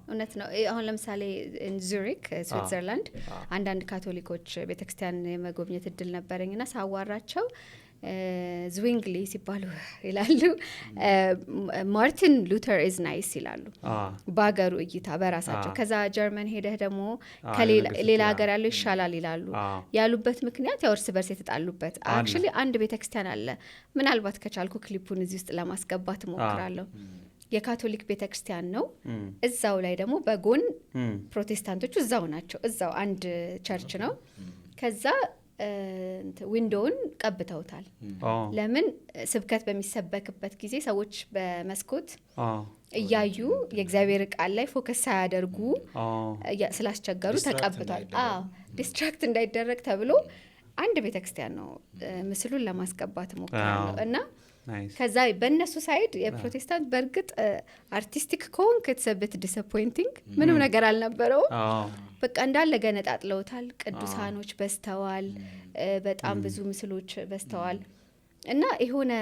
እውነት ነው። አሁን ለምሳሌ ዙሪክ ስዊትዘርላንድ አንዳንድ ካቶሊኮች ቤተክርስቲያን የመጎብኘት እድል ነበረኝና ሳዋራቸው ዝዊንግሊ ሲባሉ ይላሉ ማርቲን ሉተር ኢዝ ናይስ ይላሉ በአገሩ እይታ በራሳቸው። ከዛ ጀርመን ሄደህ ደግሞ ከሌላ ሀገር ያለው ይሻላል ይላሉ። ያሉበት ምክንያት ያው እርስ በርስ የተጣሉበት አክቹሊ አንድ ቤተክርስቲያን አለ። ምናልባት ከቻልኩ ክሊፑን እዚህ ውስጥ ለማስገባት እሞክራለሁ። የካቶሊክ ቤተክርስቲያን ነው። እዛው ላይ ደግሞ በጎን ፕሮቴስታንቶቹ እዛው ናቸው። እዛው አንድ ቸርች ነው። ከዛ ዊንዶውን ቀብተውታል። ለምን ስብከት በሚሰበክበት ጊዜ ሰዎች በመስኮት እያዩ የእግዚአብሔር ቃል ላይ ፎከስ ሳያደርጉ ስላስቸገሩ ተቀብቷል። ዲስትራክት እንዳይደረግ ተብሎ አንድ ቤተክርስቲያን ነው ምስሉን ለማስቀባት ሞክራለሁ እና ከዛ በእነሱ ሳይድ የፕሮቴስታንት በእርግጥ አርቲስቲክ ከሆንክ የተሰበት ዲስአፖይንቲንግ ምንም ነገር አልነበረውም። በቃ እንዳለ ገነጣጥለውታል። ቅዱሳኖች በስተዋል፣ በጣም ብዙ ምስሎች በስተዋል እና የሆነ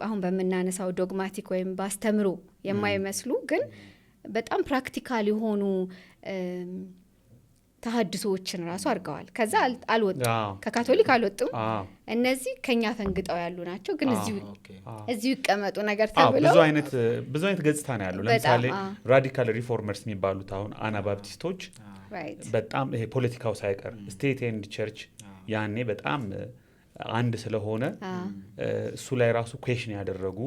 አሁን በምናነሳው ዶግማቲክ ወይም ባስተምሮ የማይመስሉ ግን በጣም ፕራክቲካል የሆኑ ተሐድሶዎችን ራሱ አድርገዋል። ከዛ አልወጡም፣ ከካቶሊክ አልወጡም። እነዚህ ከኛ ፈንግጠው ያሉ ናቸው፣ ግን እዚሁ ይቀመጡ ነገር ተብለው ብዙ አይነት ገጽታ ነው ያለው። ለምሳሌ ራዲካል ሪፎርመርስ የሚባሉት አሁን አናባፕቲስቶች በጣም ይሄ ፖለቲካው ሳይቀር ስቴት ኤንድ ቸርች ያኔ በጣም አንድ ስለሆነ እሱ ላይ ራሱ ኩዌሽን ያደረጉ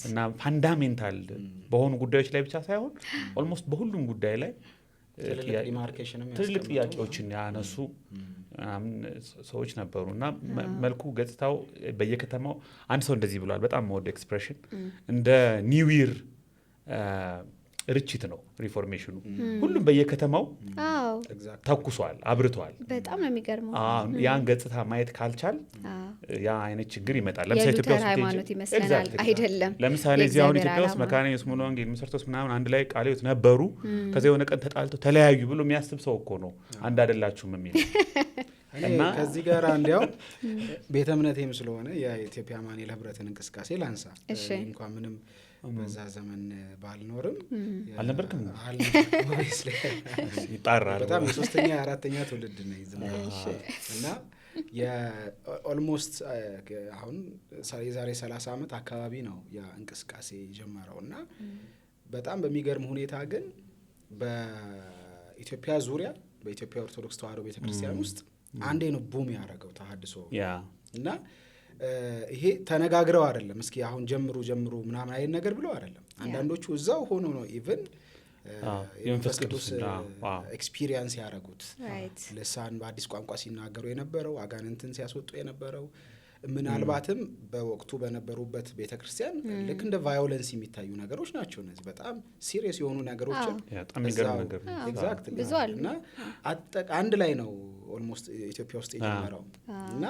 እና ፋንዳሜንታል በሆኑ ጉዳዮች ላይ ብቻ ሳይሆን ኦልሞስት በሁሉም ጉዳይ ላይ ትልልቅ ጥያቄዎችን ያነሱ ሰዎች ነበሩ እና መልኩ ገጽታው በየከተማው አንድ ሰው እንደዚህ ብሏል። በጣም መወደ ኤክስፕሬሽን እንደ ኒው ይር ርችት ነው ሪፎርሜሽኑ። ሁሉም በየከተማው ተኩሷል፣ አብርቷል። በጣም ነው የሚገርመው። ያን ገጽታ ማየት ካልቻል ያ አይነት ችግር ይመጣል። ለምሳሌ ኢትዮጵያ ውስጥ ሃይማኖት ይመስላል አይደለም። ለምሳሌ እዚህ አሁን ኢትዮጵያ ውስጥ መካነ ኢየሱስ ሙሉ ወንጌል መሰርቶስ ምናምን አንድ ላይ ቃለ ሕይወት ነበሩ። ከዚያ የሆነ ቀን ተጣልተው ተለያዩ ብሎ የሚያስብ ሰው እኮ ነው አንድ አይደላችሁም የሚል እና ከዚህ ጋር እንዲያው ቤተ እምነቴም ስለሆነ የኢትዮጵያ አማኑኤል ህብረትን እንቅስቃሴ ላንሳ። እንኳን ምንም በዛ ዘመን ባልኖርም አልነበርክም ይጣራል። በጣም የሶስተኛ የአራተኛ ትውልድ ነኝ እና የኦልሞስት አሁን የዛሬ 30 ዓመት አካባቢ ነው ያ እንቅስቃሴ ጀመረው እና በጣም በሚገርም ሁኔታ ግን በኢትዮጵያ ዙሪያ በኢትዮጵያ ኦርቶዶክስ ተዋሕዶ ቤተክርስቲያን ውስጥ አንዴ ነው ቡም ያደረገው ተሐድሶ እና ይሄ ተነጋግረው አይደለም እስኪ አሁን ጀምሩ ምናምን አይነት ነገር ብለው አይደለም። አንዳንዶቹ እዛው ሆኖ ነው ኢቭን የመንፈስ ቅዱስ ኤክስፒሪየንስ ያደረጉት። ልሳን በአዲስ ቋንቋ ሲናገሩ የነበረው አጋንንትን ሲያስወጡ የነበረው ምናልባትም በወቅቱ በነበሩበት ቤተክርስቲያን ልክ እንደ ቫዮለንስ የሚታዩ ነገሮች ናቸው። እነዚህ በጣም ሲሪየስ የሆኑ ነገሮችን ኤግዛክትሊ እና አንድ ላይ ነው ኦልሞስት ኢትዮጵያ ውስጥ የጀመረው እና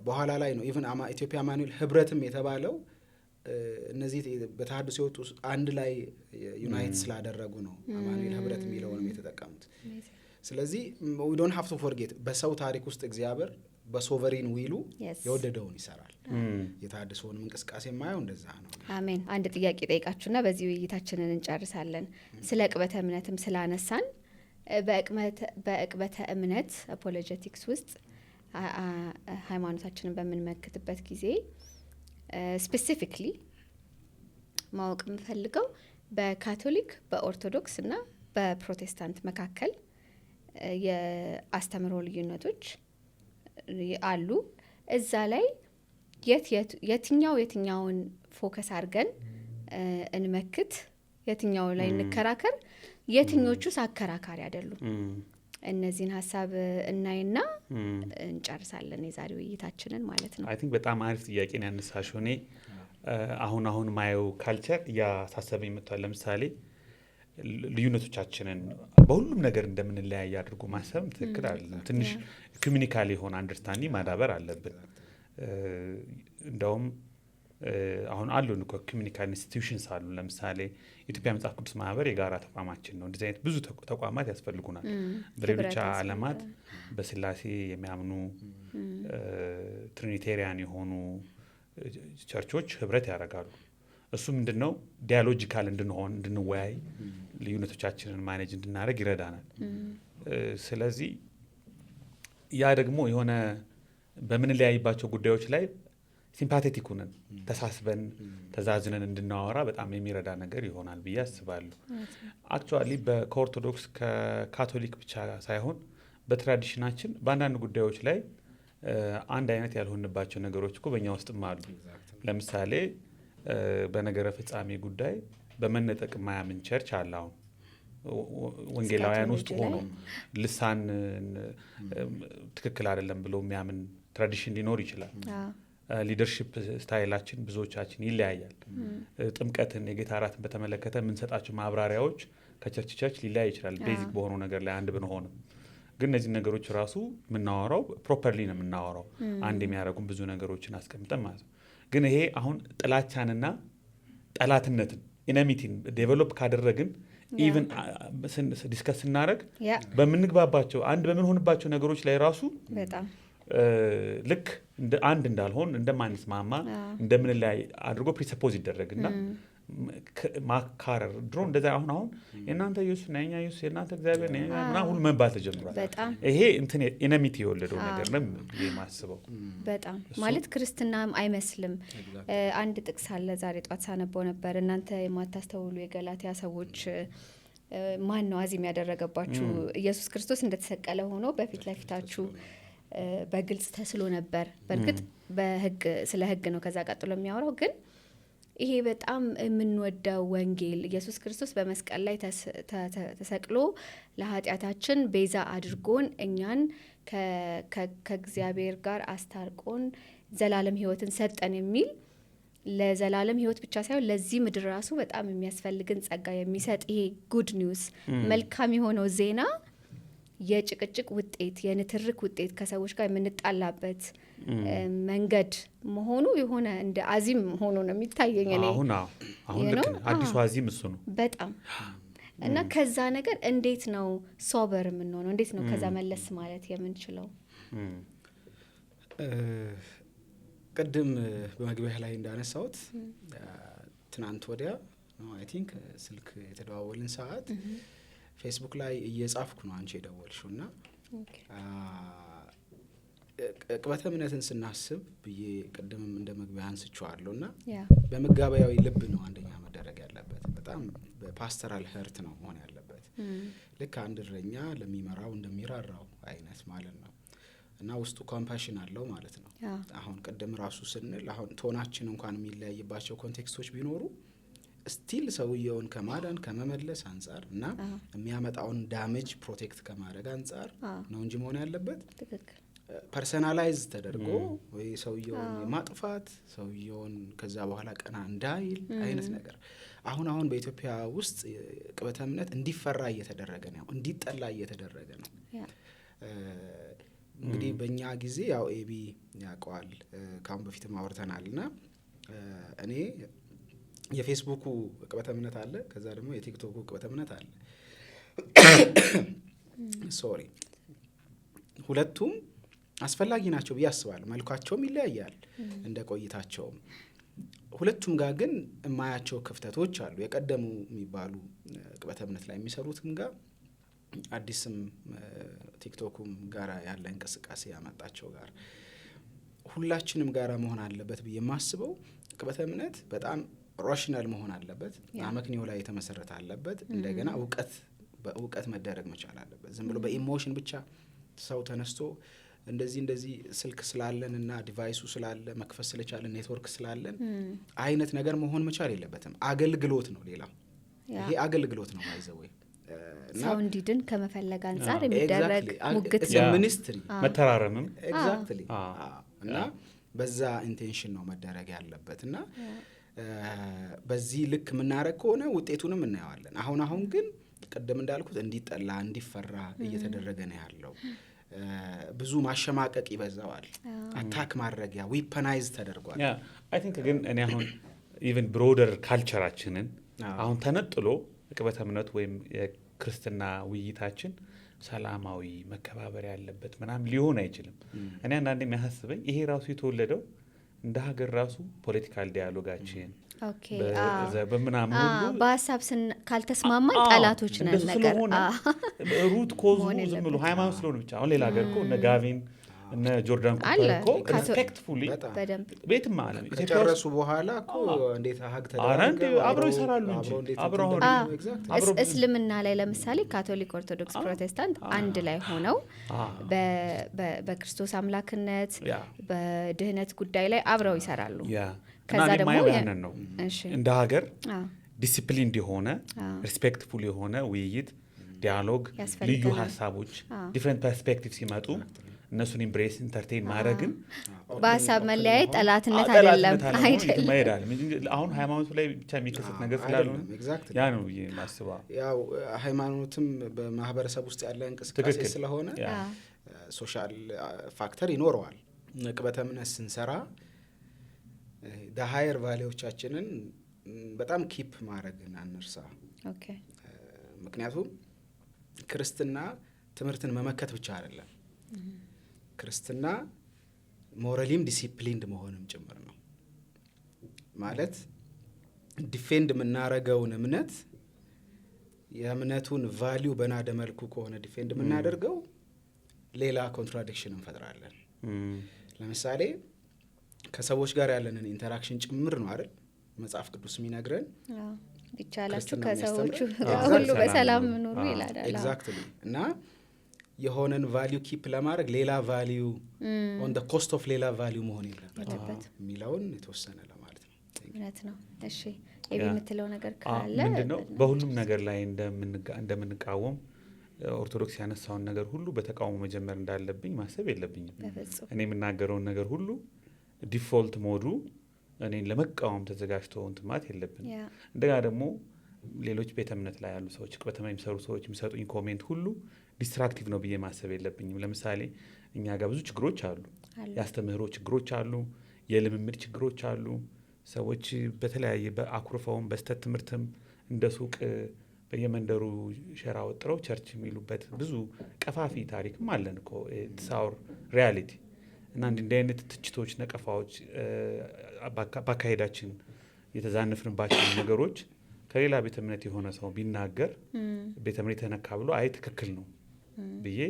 በኋላ ላይ ነው ኢቭን ኢትዮጵያ አማኑኤል ህብረትም የተባለው እነዚህ በተሐድሶ ሲወጡ አንድ ላይ ዩናይት ስላደረጉ ነው አማኑኤል ህብረት የሚለውን የተጠቀሙት። ስለዚህ we don't have to forget በሰው ታሪክ ውስጥ እግዚአብሔር በሶቨሪን ዊሉ የወደደውን ይሰራል። የተሐድሶውን እንቅስቃሴ የማየው እንደዛ ነው። አሜን። አንድ ጥያቄ ጠይቃችሁና በዚህ ውይይታችንን እንጨርሳለን። ስለ ዕቅበተ እምነትም ስላነሳን በዕቅበተ እምነት አፖሎጀቲክስ ውስጥ ሃይማኖታችንን በምንመክትበት ጊዜ ስፔሲፊክሊ ማወቅ የምፈልገው በካቶሊክ በኦርቶዶክስ እና በፕሮቴስታንት መካከል የአስተምሮ ልዩነቶች አሉ። እዛ ላይ የትኛውን ፎከስ አድርገን እንመክት፣ የትኛው ላይ እንከራከር፣ የትኞቹስ አከራካሪ አይደሉም? እነዚህን ሀሳብ እናይና እንጨርሳለን የዛሬ ውይይታችንን ማለት ነው። አይ ቲንክ በጣም አሪፍ ጥያቄ ነው ያነሳሽው። እኔ አሁን ማየው ካልቸር እያሳሰበኝ መጥቷል። ለምሳሌ ልዩነቶቻችንን በሁሉም ነገር እንደምንለያይ አድርጎ ማሰብ ትክክል አይደለም። ትንሽ ኮሚኒካል የሆነ አንደርስታንዲንግ ማዳበር አለብን። እንደውም አሁን አሉን እኮ ኮሚኒካል ኢንስቲትዩሽንስ አሉ። ለምሳሌ ኢትዮጵያ መጽሐፍ ቅዱስ ማህበር የጋራ ተቋማችን ነው። እንደዚህ አይነት ብዙ ተቋማት ያስፈልጉናል። በሌሎች ዓለማት በስላሴ የሚያምኑ ትሪኒቴሪያን የሆኑ ቸርቾች ህብረት ያደርጋሉ። እሱ ምንድነው ዲያሎጂካል እንድንሆን፣ እንድንወያይ፣ ልዩነቶቻችንን ማኔጅ እንድናደርግ ይረዳናል። ስለዚህ ያ ደግሞ የሆነ በምንለያይባቸው ጉዳዮች ላይ ሲምፓቴቲክ ሆነን ተሳስበን ተዛዝነን እንድናወራ በጣም የሚረዳ ነገር ይሆናል ብዬ አስባለሁ። አክቹዋሊ ከኦርቶዶክስ ከካቶሊክ ብቻ ሳይሆን በትራዲሽናችን በአንዳንድ ጉዳዮች ላይ አንድ አይነት ያልሆንባቸው ነገሮች እኮ በእኛ ውስጥም አሉ። ለምሳሌ በነገረ ፍጻሜ ጉዳይ በመነጠቅ ማያምን ቸርች አለ። አሁን ወንጌላውያን ውስጥ ሆኖ ልሳን ትክክል አይደለም ብሎ የሚያምን ትራዲሽን ሊኖር ይችላል። ሊደርሺፕ ስታይላችን ብዙዎቻችን ይለያያል። ጥምቀትን የጌታ እራትን በተመለከተ የምንሰጣቸው ማብራሪያዎች ከቸርች ቸርች ሊለያይ ይችላል። ቤዚክ በሆነው ነገር ላይ አንድ ብንሆንም ግን እነዚህ ነገሮች ራሱ የምናወራው ፕሮፐርሊ ነው የምናወራው አንድ የሚያደርጉን ብዙ ነገሮችን አስቀምጠን ማለት ነው። ግን ይሄ አሁን ጥላቻንና ጠላትነትን ኢነሚቲን ዴቨሎፕ ካደረግን ኢቨን ዲስከስ ስናደርግ በምንግባባቸው አንድ በምንሆንባቸው ነገሮች ላይ ራሱ በጣም ልክ አንድ እንዳልሆን እንደማንስማማ እንደምንለያይ አድርጎ ፕሪሰፖዝ ይደረግና ማካረር ድሮ እንደዛ አሁን የእናንተ ኢየሱስ እና የእኛ ኢየሱስ የእናንተ እግዚአብሔር ነው ምናምን ሁሉ መባል ተጀምሯል። ይሄ እንትን ኢነሚቲ የወለደው ነገር ነው የማስበው። በጣም ማለት ክርስትናም አይመስልም። አንድ ጥቅስ አለ ዛሬ ጧት ሳነበው ነበር። እናንተ የማታስተውሉ የገላትያ ሰዎች ማን ነው አዚም ያደረገባችሁ? ኢየሱስ ክርስቶስ እንደተሰቀለ ሆኖ በፊት ለፊታችሁ በግልጽ ተስሎ ነበር። በእርግጥ በህግ ስለ ህግ ነው ከዛ ቀጥሎ የሚያወራው። ግን ይሄ በጣም የምንወደው ወንጌል ኢየሱስ ክርስቶስ በመስቀል ላይ ተሰቅሎ ለኃጢአታችን ቤዛ አድርጎን እኛን ከእግዚአብሔር ጋር አስታርቆን ዘላለም ህይወትን ሰጠን የሚል ለዘላለም ህይወት ብቻ ሳይሆን ለዚህ ምድር ራሱ በጣም የሚያስፈልግን ጸጋ የሚሰጥ ይሄ ጉድ ኒውስ መልካም የሆነው ዜና የጭቅጭቅ ውጤት የንትርክ ውጤት ከሰዎች ጋር የምንጣላበት መንገድ መሆኑ የሆነ እንደ አዚም ሆኖ ነው የሚታየኝ። እኔ አሁን ልክ አዲሱ አዚም እሱ ነው በጣም እና ከዛ ነገር እንዴት ነው ሶበር የምንሆነው? እንዴት ነው ከዛ መለስ ማለት የምንችለው? ቅድም በመግቢያ ላይ እንዳነሳሁት ትናንት ወዲያ ነው አይ ቲንክ ስልክ የተደዋወልን ሰዓት ፌስቡክ ላይ እየጻፍኩ ነው አንቺ የደወልሽው እና ቅበተ እምነትን ስናስብ ብዬ ቅድምም እንደ መግቢያ አንስቼዋለሁ እና በመጋቢያዊ ልብ ነው አንደኛ መደረግ ያለበት። በጣም በፓስተራል ሄርት ነው መሆን ያለበት። ልክ አንድ እረኛ ለሚመራው እንደሚራራው አይነት ማለት ነው እና ውስጡ ኮምፓሽን አለው ማለት ነው። አሁን ቅድም ራሱ ስንል አሁን ቶናችን እንኳን የሚለያይባቸው ኮንቴክስቶች ቢኖሩ ስቲል ሰውየውን ከማዳን ከመመለስ አንጻር እና የሚያመጣውን ዳሜጅ ፕሮቴክት ከማድረግ አንጻር ነው እንጂ መሆን ያለበት ፐርሰናላይዝ ተደርጎ ወይ ሰውየውን ማጥፋት ሰውየውን ከዛ በኋላ ቀና እንዳይል አይነት ነገር አሁን በኢትዮጵያ ውስጥ ቅበተ እምነት እንዲፈራ እየተደረገ ነው፣ እንዲጠላ እየተደረገ ነው። እንግዲህ በእኛ ጊዜ ያው ኤቢ ያውቀዋል ካሁን በፊትም አውርተናልና እኔ የፌስቡኩ ቅበተ እምነት አለ፣ ከዛ ደግሞ የቲክቶኩ ቅበተ እምነት አለ። ሶሪ ሁለቱም አስፈላጊ ናቸው ብዬ አስባለሁ። መልኳቸውም ይለያያል እንደ ቆይታቸውም። ሁለቱም ጋር ግን የማያቸው ክፍተቶች አሉ። የቀደሙ የሚባሉ ቅበተ እምነት ላይ የሚሰሩትም ጋር አዲስም ቲክቶኩም ጋር ያለ እንቅስቃሴ ያመጣቸው ጋር ሁላችንም ጋር መሆን አለበት ብዬ የማስበው ቅበተ እምነት በጣም ራሽናል መሆን አለበት። አመክንዮ ላይ የተመሰረተ አለበት። እንደገና በእውቀት መደረግ መቻል አለበት። ዝም ብሎ በኢሞሽን ብቻ ሰው ተነስቶ እንደዚህ ስልክ ስላለን እና ዲቫይሱ ስላለ መክፈት ስለቻለን ኔትወርክ ስላለን አይነት ነገር መሆን መቻል የለበትም። አገልግሎት ነው። ሌላው ይሄ አገልግሎት ነው ባይዘው ሰው እንዲድን ከመፈለግ አንጻር የሚደረግ ሙግት ሚኒስትሪ መተራረምም ኤግዛክትሊ እና በዛ ኢንቴንሽን ነው መደረግ ያለበት እና በዚህ ልክ የምናረግ ከሆነ ውጤቱንም እናየዋለን። አሁን ግን ቀደም እንዳልኩት እንዲጠላ እንዲፈራ እየተደረገ ነው ያለው። ብዙ ማሸማቀቅ ይበዛዋል። አታክ ማድረጊያ ዊፐናይዝ ተደርጓል። አይ ቲንክ ግን እኔ አሁን ኢቭን ብሮደር ካልቸራችንን አሁን ተነጥሎ ቅበተ እምነት ወይም የክርስትና ውይይታችን ሰላማዊ መከባበር ያለበት ምናምን ሊሆን አይችልም። እኔ አንዳንዴ የሚያሳስበኝ ይሄ ራሱ የተወለደው እንደ ሀገር ራሱ ፖለቲካል ዲያሎጋችን በምናምን ሁሉ በሀሳብ ካልተስማማን ጠላቶች ነን ነገር ሩት ኮዙ ዝም ብሎ ሃይማኖት ስለሆነ ብቻ አሁን ሌላ ሀገር እኮ እነ ጋቪን እነ ጆርዳን ኩፐር እኮ ሪስፔክትፉሊ ቤትም ማለት ከጨረሱ በኋላ እኮ እንዴት ሀግ ተደረገ አብረው ይሰራሉ እንጂ አብረው እስልምና ላይ ለምሳሌ ካቶሊክ፣ ኦርቶዶክስ፣ ፕሮቴስታንት አንድ ላይ ሆነው በክርስቶስ አምላክነት በድህነት ጉዳይ ላይ አብረው ይሰራሉ። ከዛ ደግሞ ያንን ነው እንደ ሀገር ዲሲፕሊን እንዲሆነ ሪስፔክትፉል የሆነ ውይይት ዲያሎግ ልዩ ሀሳቦች ዲፍረንት ፐርስፔክቲቭ ሲመጡ እነሱን ኢምብሬስ ኢንተርቴን ማድረግን በሀሳብ መለያየት ጠላትነት አይደለም አይደለም። አሁን ሃይማኖቱ ላይ ብቻ የሚከሰት ነገር ስላልሆነ ያ ነው ማስበው። ያው ሃይማኖትም በማህበረሰብ ውስጥ ያለ እንቅስቃሴ ስለሆነ ሶሻል ፋክተር ይኖረዋል። ቅበተ እምነት ስንሰራ ሃየር ቫሊዎቻችንን በጣም ኪፕ ማድረግን አንርሳ። ምክንያቱም ክርስትና ትምህርትን መመከት ብቻ አይደለም። ክርስትና ሞራሊም ዲሲፕሊንድ መሆንም ጭምር ነው። ማለት ዲፌንድ የምናደርገውን እምነት የእምነቱን ቫሊዩ በናደ መልኩ ከሆነ ዲፌንድ የምናደርገው ሌላ ኮንትራዲክሽን እንፈጥራለን። ለምሳሌ ከሰዎች ጋር ያለንን ኢንተራክሽን ጭምር ነው አይደል መጽሐፍ ቅዱስ የሚነግረን። ይቻላችሁ ከሰዎቹ ሁሉ በሰላም ኑሩ ይላል። ኤግዛክትሊ። እና የሆነን ቫሊዩ ኪፕ ለማድረግ ሌላ ቫሊዩ ኦን ዘ ኮስት ኦፍ ሌላ ቫሊዩ መሆን የለበት የሚለውን የተወሰነ ለማለት ነው። እውነት ነው። እሺ የምትለው ነገር ካለ ምንድነው? በሁሉም ነገር ላይ እንደምንቃወም ኦርቶዶክስ ያነሳውን ነገር ሁሉ በተቃውሞ መጀመር እንዳለብኝ ማሰብ የለብኝም። እኔ የምናገረውን ነገር ሁሉ ዲፎልት ሞዱ እኔን ለመቃወም ተዘጋጅቶ እንትማት የለብን። እንደገና ደግሞ ሌሎች ቤተ እምነት ላይ ያሉ ሰዎች ቅበተ የሚሰሩ ሰዎች የሚሰጡኝ ኮሜንት ሁሉ ዲስትራክቲቭ ነው ብዬ ማሰብ የለብኝም። ለምሳሌ እኛ ጋር ብዙ ችግሮች አሉ። ያስተምህሮ ችግሮች አሉ፣ የልምምድ ችግሮች አሉ። ሰዎች በተለያየ በአኩርፈውም በስተት ትምህርትም እንደ ሱቅ በየመንደሩ ሸራ ወጥረው ቸርች የሚሉበት ብዙ ቀፋፊ ታሪክም አለን እኮ ሳውር ሪያሊቲ። እና እንዲህ አይነት ትችቶች፣ ነቀፋዎች በአካሄዳችን የተዛነፍንባቸው ነገሮች ከሌላ ቤተ እምነት የሆነ ሰው ቢናገር ቤተ እምነት ተነካ ብሎ አይ ትክክል ነው ብዬ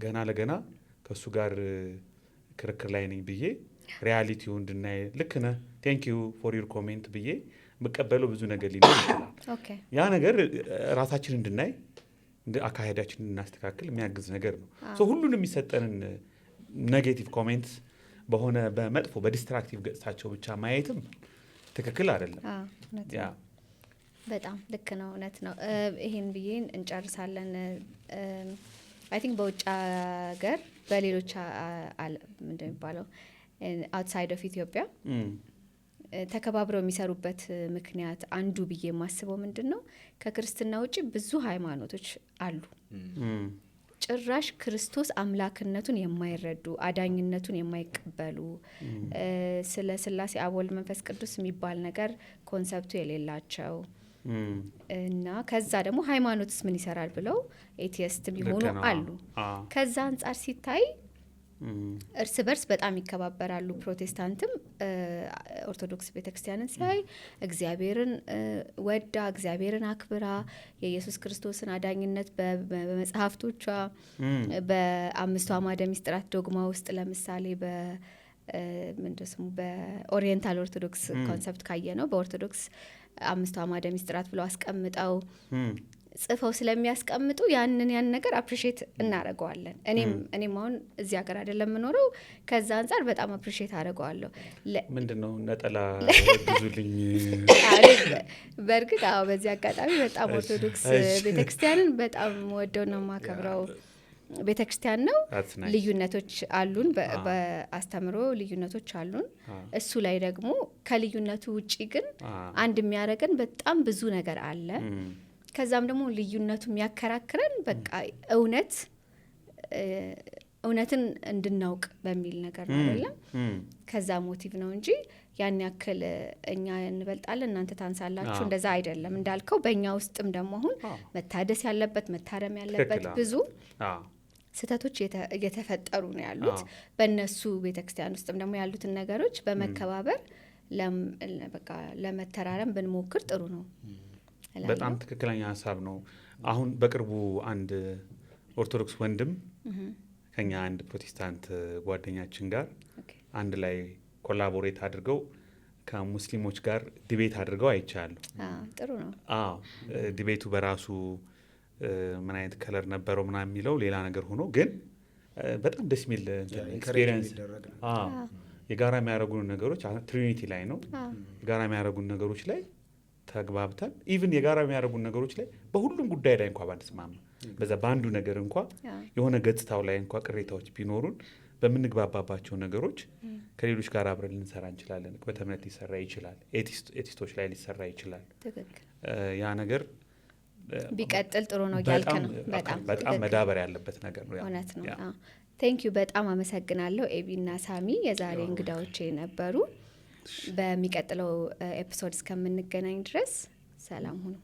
ገና ለገና ከእሱ ጋር ክርክር ላይ ነኝ ብዬ ሪያሊቲው እንድናይ ልክ ነህ ቴንክ ዩ ፎር ዩር ኮሜንት ብዬ መቀበለው ብዙ ነገር ሊኖር ይችላል። ያ ነገር ራሳችን እንድናይ አካሄዳችን እንድናስተካክል የሚያግዝ ነገር ነው። ሁሉንም የሚሰጠንን ኔጌቲቭ ኮሜንትስ በሆነ በመጥፎ በዲስትራክቲቭ ገጽታቸው ብቻ ማየትም ትክክል አይደለም። በጣም ልክ ነው። እውነት ነው። ይሄን ብዬ እንጨርሳለን። አይ ቲንክ በውጭ ሀገር በሌሎች ምንድን የሚባለው አውትሳይድ ኦፍ ኢትዮጵያ ተከባብረው የሚሰሩበት ምክንያት አንዱ ብዬ የማስበው ምንድን ነው፣ ከክርስትና ውጭ ብዙ ሃይማኖቶች አሉ። ጭራሽ ክርስቶስ አምላክነቱን የማይረዱ አዳኝነቱን የማይቀበሉ ስለ ስላሴ አብ ወልድ መንፈስ ቅዱስ የሚባል ነገር ኮንሰፕቱ የሌላቸው እና ከዛ ደግሞ ሃይማኖትስ ምን ይሰራል ብለው ኤቲስት ቢሆኑ አሉ። ከዛ አንጻር ሲታይ እርስ በርስ በጣም ይከባበራሉ። ፕሮቴስታንትም ኦርቶዶክስ ቤተክርስቲያንን ሲያይ እግዚአብሔርን ወዳ እግዚአብሔርን አክብራ የኢየሱስ ክርስቶስን አዳኝነት በመጽሐፍቶቿ በአምስቱ አዕማደ ምስጢራት ዶግማ ውስጥ ለምሳሌ በኦሪየንታል ኦርቶዶክስ ኮንሰፕት ካየ ነው በኦርቶዶክስ አምስቱ አዕማደ ምስጢራት ብለው አስቀምጠው ጽፈው ስለሚያስቀምጡ ያን ነገር አፕሪሼት እናደርገዋለን። እኔም አሁን እዚህ ሀገር አይደለም የምኖረው፣ ከዛ አንጻር በጣም አፕሪሼት አደርገዋለሁ። ምንድነው ነጠላ ብዙልኝ በእርግጥ በዚህ አጋጣሚ በጣም ኦርቶዶክስ ቤተክርስቲያንን በጣም ወደው ነው የማከብረው ቤተክርስቲያን ነው። ልዩነቶች አሉን፣ በአስተምሮ ልዩነቶች አሉን። እሱ ላይ ደግሞ ከልዩነቱ ውጪ ግን አንድ የሚያደርገን በጣም ብዙ ነገር አለ። ከዛም ደግሞ ልዩነቱ የሚያከራክረን በቃ እውነትን እንድናውቅ በሚል ነገር ነው አይደለም። ከዛ ሞቲቭ ነው እንጂ ያን ያክል እኛ እንበልጣለን እናንተ ታንሳላችሁ እንደዛ አይደለም። እንዳልከው በእኛ ውስጥም ደግሞ አሁን መታደስ ያለበት መታረም ያለበት ብዙ ስህተቶች እየተፈጠሩ ነው ያሉት። በእነሱ ቤተክርስቲያን ውስጥም ደግሞ ያሉትን ነገሮች በመከባበር በቃ ለመተራረም ብንሞክር ጥሩ ነው። በጣም ትክክለኛ ሀሳብ ነው። አሁን በቅርቡ አንድ ኦርቶዶክስ ወንድም ከኛ አንድ ፕሮቴስታንት ጓደኛችን ጋር አንድ ላይ ኮላቦሬት አድርገው ከሙስሊሞች ጋር ዲቤት አድርገው አይቻለሁ። ጥሩ ነው። ዲቤቱ በራሱ ምን አይነት ከለር ነበረው ምናምን የሚለው ሌላ ነገር ሆኖ ግን በጣም ደስ የሚል ኤክስፒሪየንስ የጋራ የሚያደርጉን ነገሮች ትሪኒቲ ላይ ነው። የጋራ የሚያደርጉን ነገሮች ላይ ተግባብተን ኢቭን የጋራ የሚያደርጉን ነገሮች ላይ በሁሉም ጉዳይ ላይ እንኳ ባንስማማ በዛ በአንዱ ነገር እንኳ የሆነ ገጽታው ላይ እንኳ ቅሬታዎች ቢኖሩን በምንግባባባቸው ነገሮች ከሌሎች ጋር አብረን ልንሰራ እንችላለን። በትምህርት ሊሰራ ይችላል፣ ኤቲስቶች ላይ ሊሰራ ይችላል። ያ ነገር ቢቀጥል ጥሩ ነው እያልክ ነው። በጣም መዳበር ያለበት ነገር ነው። እውነት ነው። ቴንክ ዩ በጣም አመሰግናለሁ። ኤቢና ሳሚ የዛሬ እንግዳዎቼ ነበሩ። በሚቀጥለው ኤፒሶድ እስከምንገናኝ ድረስ ሰላም ሁኑ።